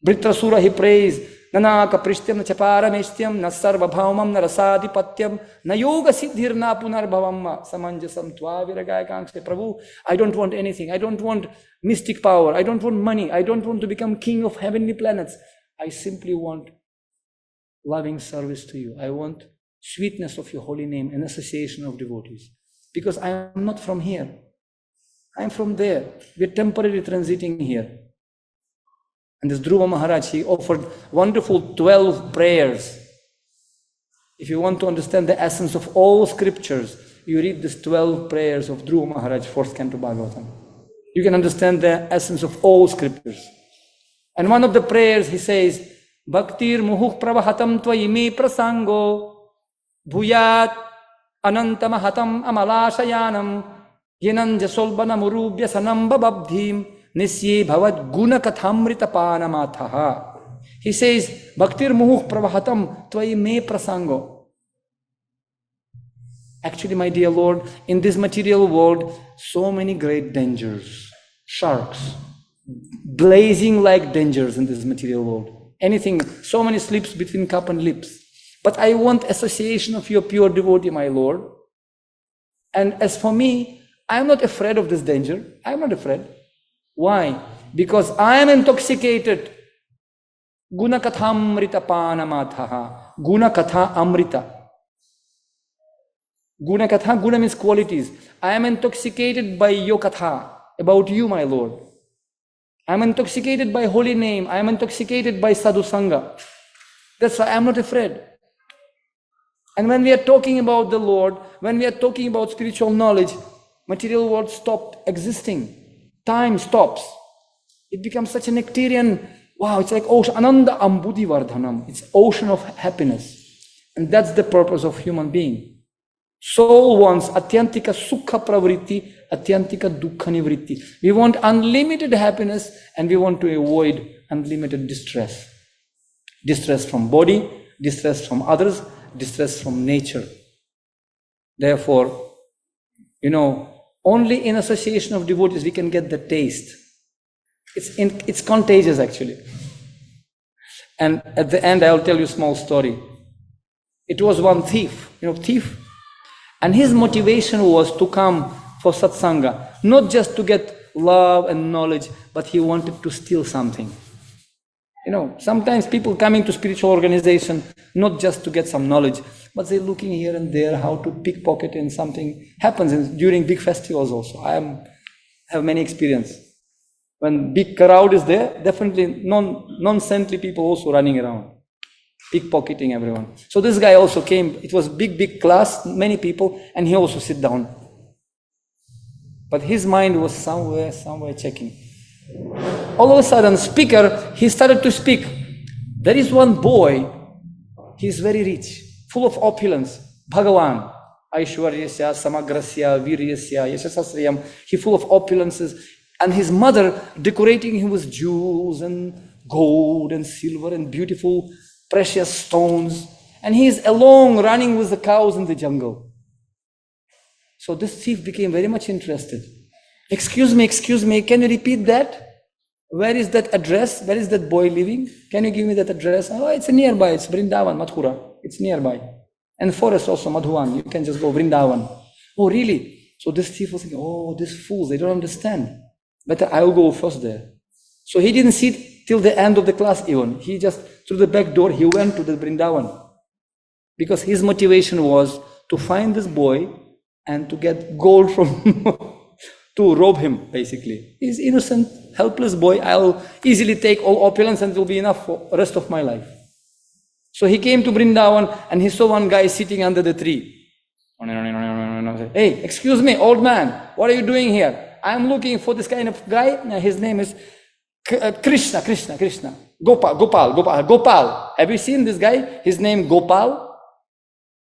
Speaker 2: Vritrasura, he prays, Nana kaprishtyam na chaparameshtyam na sarvabhaumam na rasadhipatyam na yoga siddhir na punarbhavamma samanjasam tva viragaya kangshe. Prabhu, I don't want anything. I don't want mystic power. I don't want money. I don't want to become king of heavenly planets. I simply want loving service to you. I want sweetness of your holy name and association of devotees. Because I am not from here. I am from there. We are temporarily transiting here. And this Dhruva Maharaj, he offered wonderful 12 prayers. If you want to understand the essence of all scriptures, you read these 12 prayers of Dhruva Maharaj, 4th Canto Bhagavatam. You can understand the essence of all scriptures. And one of the prayers, he says, Bhaktir muhuk pravahatam tvaime prasango bhuyat anantamahatam amalashayanam yenam jasolbana murubhya sanam bababdhim nisye bhavad guna kathamrita panamathaha. He says, Bhaktir muhuk pravahatam tvaime prasango. Actually, my dear Lord, in this material world, so many great dangers, sharks, blazing like dangers in this material world. Anything, so many slips between cup and lips. But I want association of your pure devotee, my Lord. And as for me, I am not afraid of this danger. I am not afraid. Why? Because I am intoxicated. Guna katha amrita panamathaha. Guna katha amrita. Guna katha, guna means qualities. I am intoxicated by your katha, about you, my Lord. I am intoxicated by holy name. I am intoxicated by sadhu sangha. That's why I am not afraid. And when we are talking about the Lord, when we are talking about spiritual knowledge, material world stopped existing. Time stops. It becomes such a nectarian, wow, it's like ocean, ananda ambudhi vardhanam. It's ocean of happiness. And that's the purpose of human being. Soul wants atyantika sukha pravritti, atyantika dukkha nivritti. We want unlimited happiness and we want to avoid unlimited distress. Distress from body, distress from others, distress from nature. Therefore, only in association of devotees we can get the taste. It's contagious actually. And at the end I'll tell you a small story. It was one thief, thief. And his motivation was to come for satsanga, not just to get love and knowledge, but he wanted to steal something. Sometimes people coming to spiritual organization, not just to get some knowledge, but they're looking here and there how to pickpocket, and something happens during big festivals also. I have many experience. When big crowd is there, definitely non-saintly people also running around, pickpocketing everyone. So this guy also came. It was big class, many people, and he also sit down. But his mind was somewhere checking. All of a sudden, he started to speak. There is one boy, he is very rich, full of opulence. Bhagavan, Aishwaryasya, Samagrasya, Viryasya, Yashasasriyam. He full of opulences. And his mother decorating him with jewels and gold and silver and beautiful precious stones. And he is alone running with the cows in the jungle. So this thief became very much interested. Excuse me, can you repeat that? Where is that address? Where is that boy living? Can you give me that address? Oh, it's nearby. It's Vrindavan, Mathura. It's nearby. And forest also, Madhuvan. You can just go Vrindavan. Oh, really? So this thief was thinking, oh, these fools, they don't understand. Better I'll go first there. So he didn't sit till the end of the class even. He just, through the back door, he went to the Vrindavan. Because his motivation was to find this boy and to get gold from to rob him, basically. He's innocent, helpless boy. I'll easily take all opulence and it will be enough for the rest of my life. So he came to Vrindavan and he saw one guy sitting under the tree. Hey, excuse me, old man, what are you doing here? I'm looking for this kind of guy. His name is Krishna. Gopal. Have you seen this guy? His name Gopal?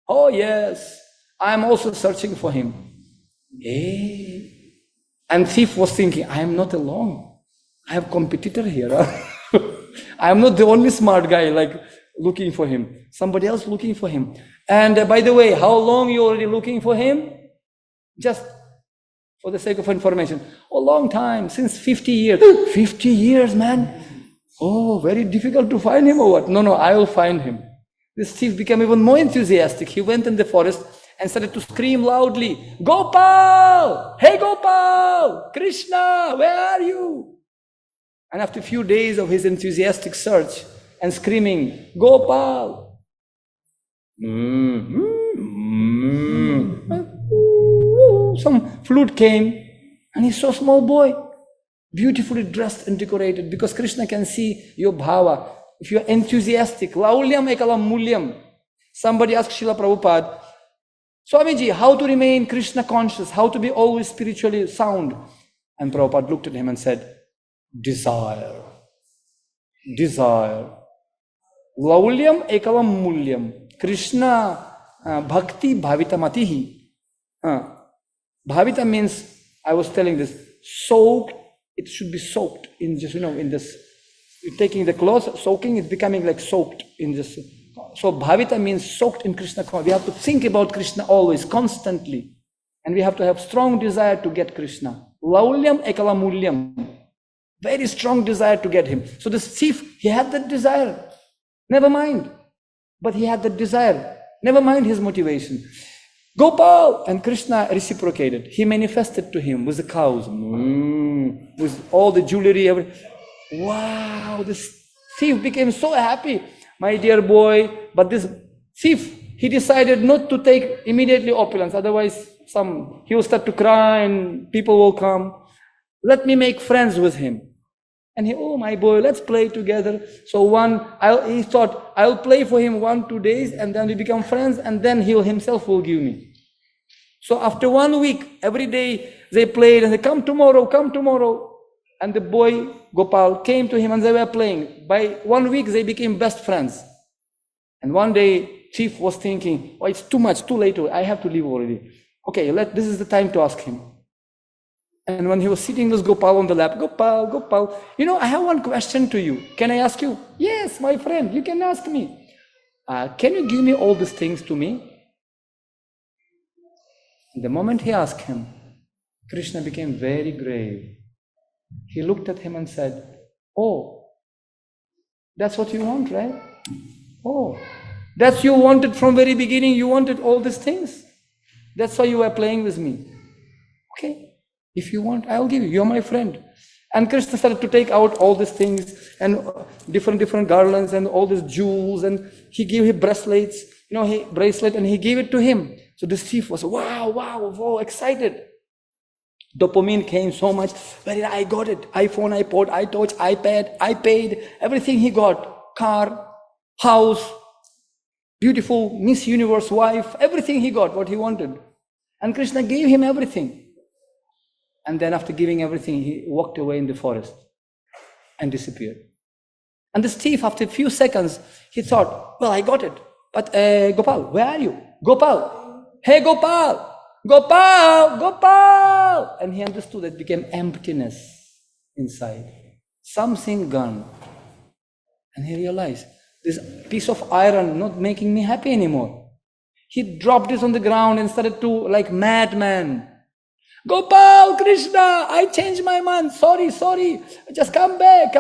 Speaker 2: Oh yes, I'm also searching for him. Hey. And thief was thinking, I am not alone. I have competitor here. I am not the only smart guy like looking for him. Somebody else looking for him. And by the way, how long you already looking for him? Just for the sake of information. A long time, since 50 years. 50 years, man. Oh, very difficult to find him or what? No, I will find him. This thief became even more enthusiastic. He went in the forest and started to scream loudly, Gopal! Hey Gopal! Krishna, where are you? And after a few days of his enthusiastic search and screaming, Gopal! Some flute came and he saw a small boy, beautifully dressed and decorated, because Krishna can see your bhava. If you are enthusiastic, laulyam ekalam mulyam. Somebody asked Srila Prabhupada, Swamiji, how to remain Krishna conscious, how to be always spiritually sound? And Prabhupada looked at him and said, desire. Laulyam ekalam mulyam. Krishna bhakti bhavitamatihi. Bhavita means, I was telling this, soaked, it should be soaked in just, in this, you're taking the clothes, soaking, it's becoming like soaked in this. So bhavita means soaked in Krishna. We have to think about Krishna always, constantly. And we have to have strong desire to get Krishna. Laulyam ekalamulyam. Very strong desire to get him. So this thief, he had that desire. Never mind. But he had that desire. Never mind his motivation. Gopal! And Krishna reciprocated. He manifested to him with the cows. With all the jewelry. Wow, this thief became so happy. My dear boy, but this thief, he decided not to take immediately opulence. Otherwise, he will start to cry and people will come. Let me make friends with him. And oh my boy, let's play together. So he thought, I'll play for him 1-2 days and then we become friends and then he himself will give me. So after 1 week, every day they played and they come tomorrow. And the boy, Gopal, came to him and they were playing. By 1 week, they became best friends. And one day, Chief was thinking, oh, it's too much, too late, I have to leave already. Okay, this is the time to ask him. And when he was sitting with Gopal on the lap, Gopal, I have one question to you. Can I ask you? Yes, my friend, you can ask me. Can you give me all these things to me? The moment he asked him, Krishna became very grave. He looked at him and said, oh, that's what you want, right? Oh, that's you wanted from very beginning. You wanted all these things. That's why you were playing with me. Okay. If you want, I'll give you. You're my friend. And Krishna started to take out all these things and different garlands and all these jewels. And he gave him bracelets, and he gave it to him. So this thief was, wow, excited. Dopamine came so much. I got it. iPhone, iPod, iTouch, iPad, iPad, everything he got. Car, house, beautiful Miss Universe wife, everything he got, what he wanted. And Krishna gave him everything. And then after giving everything, he walked away in the forest and disappeared. And this thief, after a few seconds, he thought, well, I got it. But Gopal, where are you? Gopal, hey Gopal, Gopal. And he understood that it became emptiness inside. Something gone. And he realized, this piece of iron not making me happy anymore. He dropped it on the ground and started to, like madman, Gopal, Krishna, I changed my mind. Sorry. Just come back.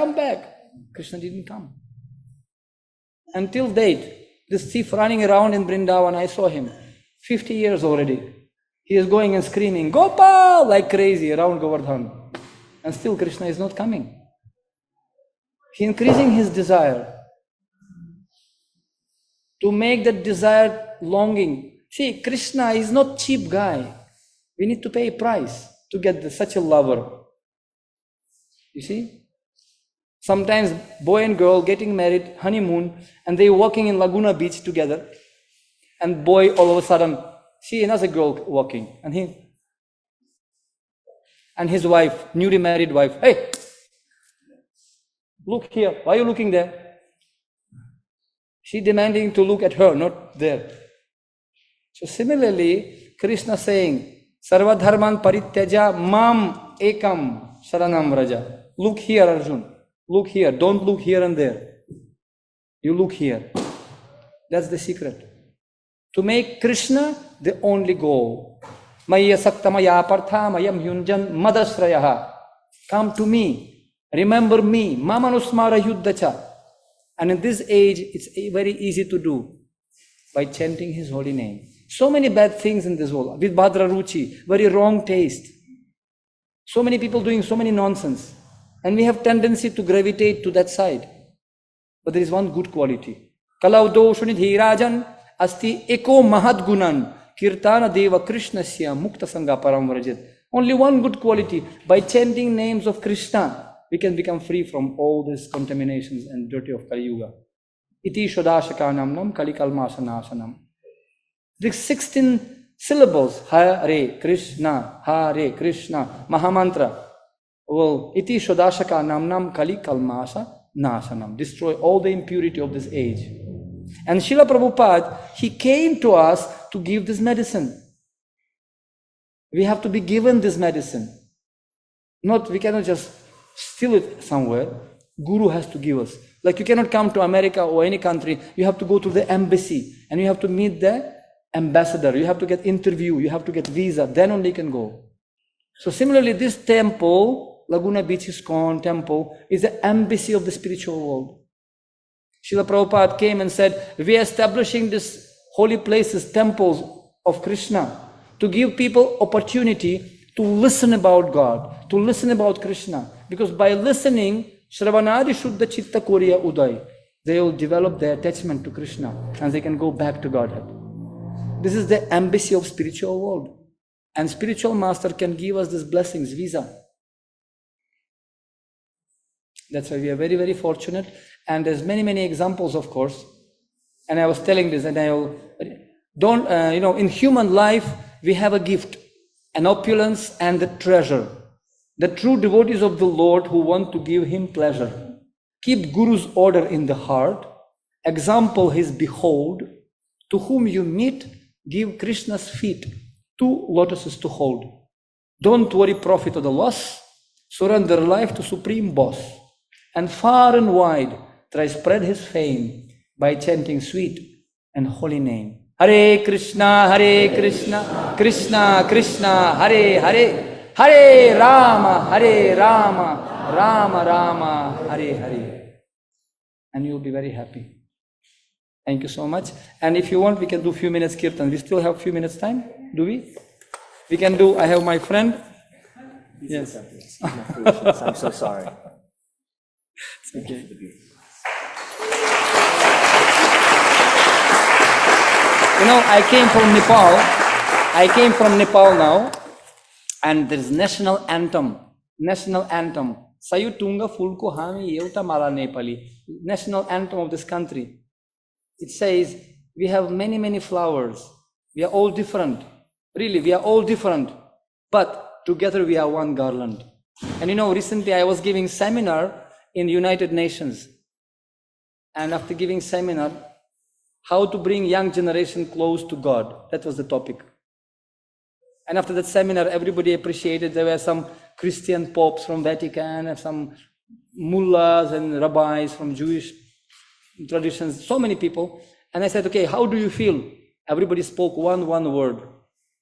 Speaker 2: Krishna didn't come. Until date, this thief running around in Vrindavan, I saw him. 50 years already. He is going and screaming, Gopal, like crazy around Govardhan. And still Krishna is not coming. He increasing his desire. To make that desire longing. See, Krishna is not cheap guy. We need to pay a price to get such a lover. You see? Sometimes boy and girl getting married, honeymoon, and they walking in Laguna Beach together. And boy, all of a sudden, see another girl walking. And his wife, newly married wife, hey, look here. Why are you looking there? She demanding to look at her, not there. So similarly, Krishna saying, Sarva dharman parityaja mam ekam sharanam raja. Look here, Arjun. Look here. Don't look here and there. You look here. That's the secret. To make Krishna the only goal. Maya saktamaya partha mayam yunjan madasrayaha. Come to me. Remember me. Mamanusmara yuddhacha. And in this age, it's very easy to do by chanting his holy name. So many bad things in this world. With Bhadra Ruchi, very wrong taste. So many people doing so many nonsense. And we have tendency to gravitate to that side. But there is one good quality. Kalavdo shunidhirajan asti eko mahadgunan kirtana deva krishnasya mukta sangha param vrajit. Only one good quality. By chanting names of Krishna, we can become free from all these contaminations and dirty of Kali Yuga. Iti shodashakanamnam kalikalmasanasanam. The 16 syllables, Hare Krishna, Mahamantra, will iti shodashaka namnam kali kalmasa nasanam, destroy all the impurity of this age. And Srila Prabhupada, he came to us to give this medicine. We have to be given this medicine. We cannot just steal it somewhere. Guru has to give us. Like you cannot come to America or any country, you have to go to the embassy and you have to meet the ambassador, you have to get interview, you have to get visa, then only you can go. So similarly, this temple, Laguna Beach ISKCON temple, is the embassy of the spiritual world. Srila Prabhupada came and said, we are establishing these holy places, temples of Krishna, to give people opportunity to listen about God, to listen about Krishna. Because by listening, Shravanadi Shuddha Chitta Koriya Uday, they will develop their attachment to Krishna and they can go back to Godhead. This is the embassy of spiritual world. And spiritual master can give us these blessings, visa. That's why we are very, very fortunate. And there's many, many examples, of course. And I was telling this, and in human life, we have a gift, an opulence and a treasure. The true devotees of the Lord who want to give him pleasure. Keep Guru's order in the heart. Example his behold. To whom you meet, give Krishna's feet 2 lotuses to hold. Don't worry profit or the loss. Surrender life to Supreme Boss. And far and wide, try spread his fame by chanting sweet and holy name. Hare Krishna, Krishna Krishna, Hare Hare, Hare Rama, Rama Rama, Hare Hare. And you'll be very happy. Thank you so much. And if you want, we can do a few minutes Kirtan. We still have a few minutes time, do we? We can do, I have my friend. Yes.
Speaker 4: I'm so sorry.
Speaker 2: It's okay. I came from Nepal now, and there is national anthem. Sayutunga Fulko Hami Yeuta Mala Nepali. National anthem of this country. It says, we have many, many flowers. We are all different. Really, we are all different. But together we are one garland. And recently I was giving seminar in the United Nations. And after giving seminar, how to bring young generation close to God. That was the topic. And after that seminar, everybody appreciated. There were some Christian popes from Vatican, and some mullahs and rabbis from Jewish traditions, so many people. And I said, okay, how do you feel? Everybody spoke one word.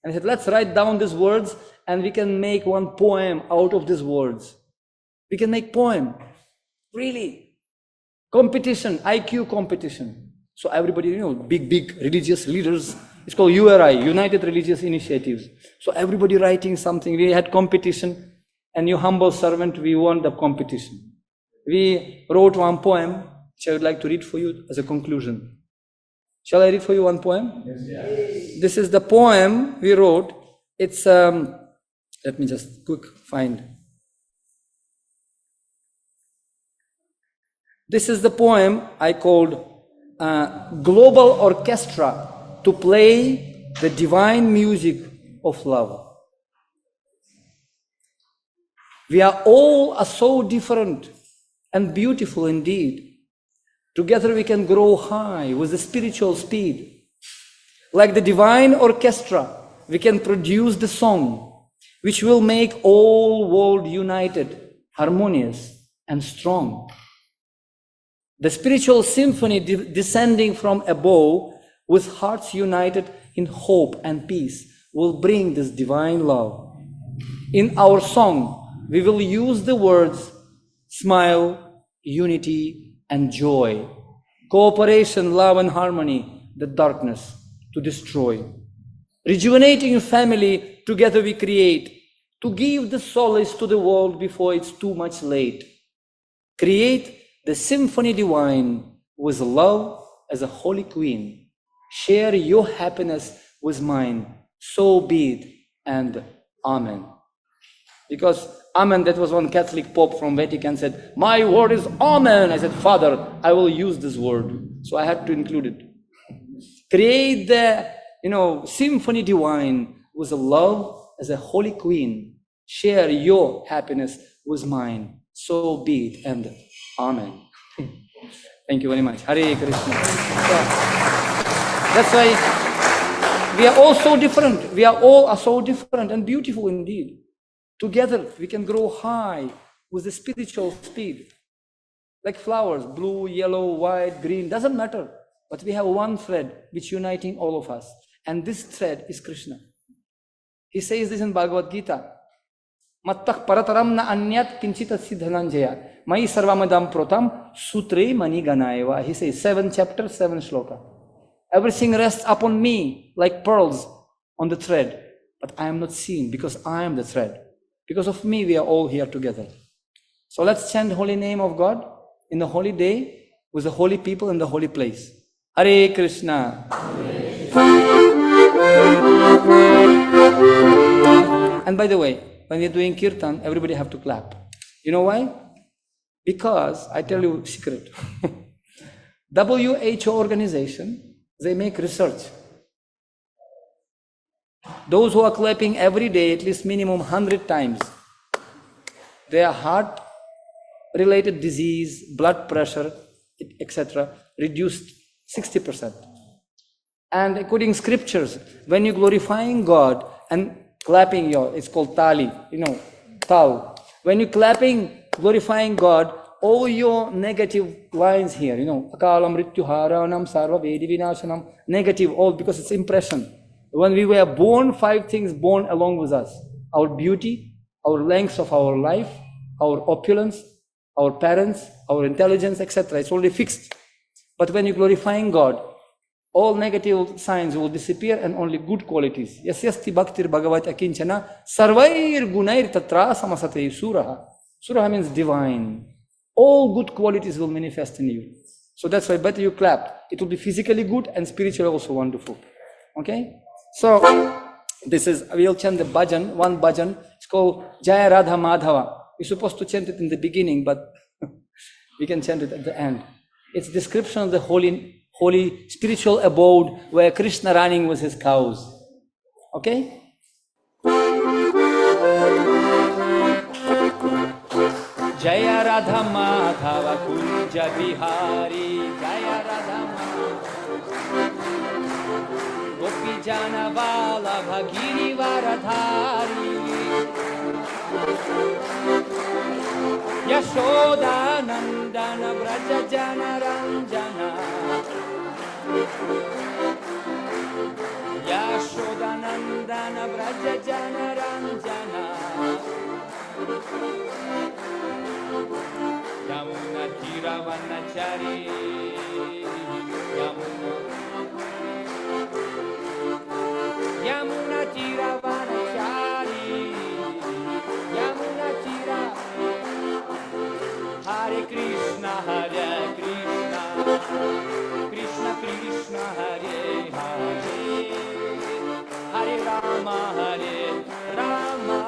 Speaker 2: And I said, let's write down these words and we can make one poem out of these words. We can make poem. Really. Competition, IQ competition. So everybody, big religious leaders, it's called URI, United Religious Initiatives. So everybody writing something. We had competition, and you humble servant, we won the competition. We wrote one poem, which I would like to read for you as a conclusion. Shall I read for you one poem? Yes. This is the poem we wrote. It's Let me just quick find. This is the poem I called Global Orchestra to Play the Divine Music of Love. We are all so different and beautiful indeed. Together we can grow high with the spiritual speed. Like the divine orchestra, we can produce the song which will make all world united, harmonious and strong. The spiritual symphony descending from above with hearts united in hope and peace will bring this divine love. In our song, we will use the words smile, unity, and joy, cooperation, love, and harmony, the darkness to destroy. Rejuvenating family, together we create, to give the solace to the world before it's too much late. Create the symphony divine with love as a holy queen. Share your happiness with mine, so be it, and Amen. Because Amen, that was one Catholic Pope from Vatican said, my word is Amen. I said, Father, I will use this word. So I had to include it. Create the, symphony divine with a love as a holy queen. Share your happiness with mine. So be it, and Amen. Thank you very much. Hare Krishna. So, that's why we are all so different. We are all so different and beautiful indeed. Together we can grow high with the spiritual speed. Like flowers, blue, yellow, white, green, doesn't matter. But we have one thread which uniting all of us. And this thread is Krishna. He says this in Bhagavad Gita. Mattah parataram na anyat kinchita siddhananjaya. Mai sarvamadam protam sutre mani ganayeva. He says 7 chapters, 7 shloka. Everything rests upon me like pearls on the thread. But I am not seen because I am the thread. Because of me, we are all here together. So let's chant the holy name of God in the holy day with the holy people in the holy place. Hare Krishna. And by the way, when we're doing Kirtan, everybody have to clap. You know why? Because, I tell you a secret. WHO organization, they make research. Those who are clapping every day, at least minimum 100 times, their heart-related disease, blood pressure, etc., reduced 60%. And according to scriptures, when you're glorifying God and clapping it's called tali, tal. When you're clapping, glorifying God, all your negative lines here, akalam rityuharanam sarva vedi vinashanam, negative, all because it's impression. When we were born, 5 things born along with us. Our beauty, our length of our life, our opulence, our parents, our intelligence, etc. It's already fixed. But when you're glorifying God, all negative signs will disappear and only good qualities. Yasyasti bhaktir bhagavat akinchana sarvair gunair tatra samasate suraha. Suraha means divine. All good qualities will manifest in you. So that's why better you clap. It will be physically good and spiritually also wonderful. Okay? So, we'll chant the bhajan, one bhajan. It's called Jaya Radha Madhava. We're supposed to chant it in the beginning, but we can chant it at the end. It's description of the holy spiritual abode where Krishna running with his cows. Okay? Jaya Radha Madhava Kunja Bihari Jaya Radha Gopi Jana Vala Bhagini Varadhari Yashoda Nandana Braja Jana Ranjana Yashoda Nandana Braja Jana Ranjana Yamuna Tiravanachari Yamuna Tiravanachari Yamuna Tira Hare Krishna Hare Krishna Krishna Krishna Hare Hare Hare Rama Hare Rama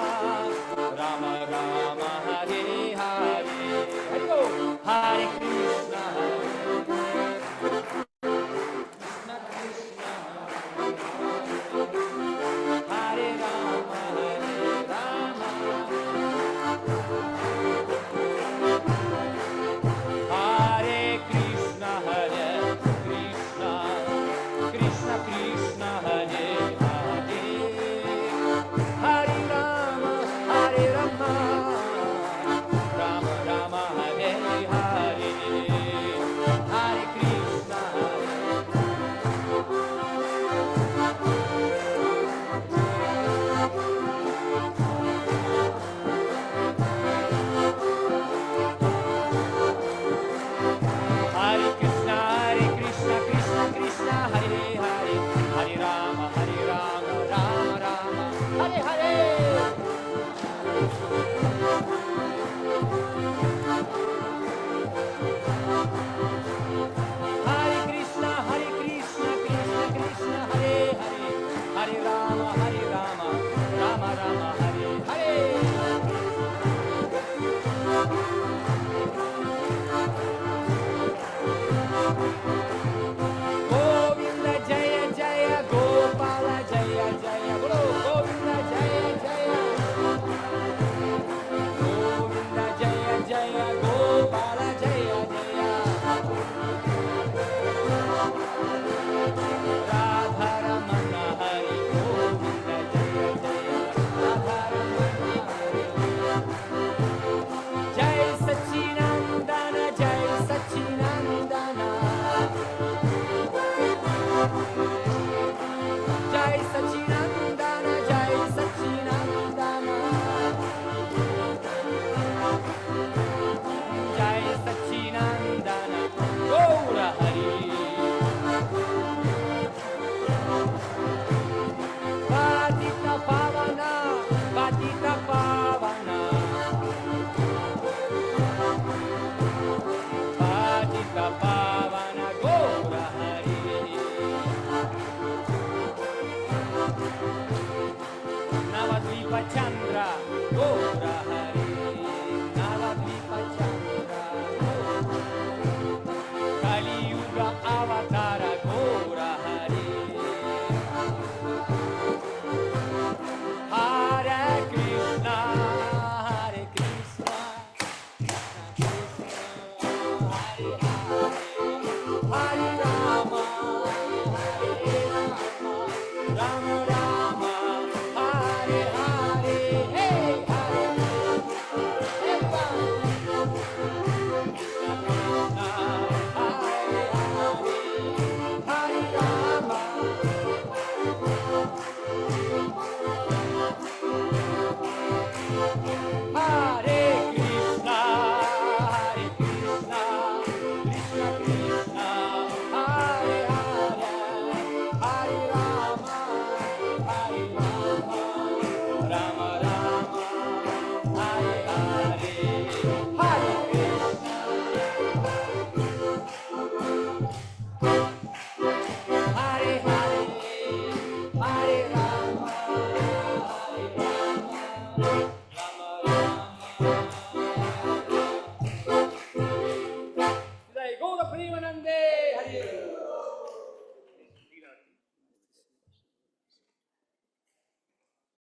Speaker 2: Hare.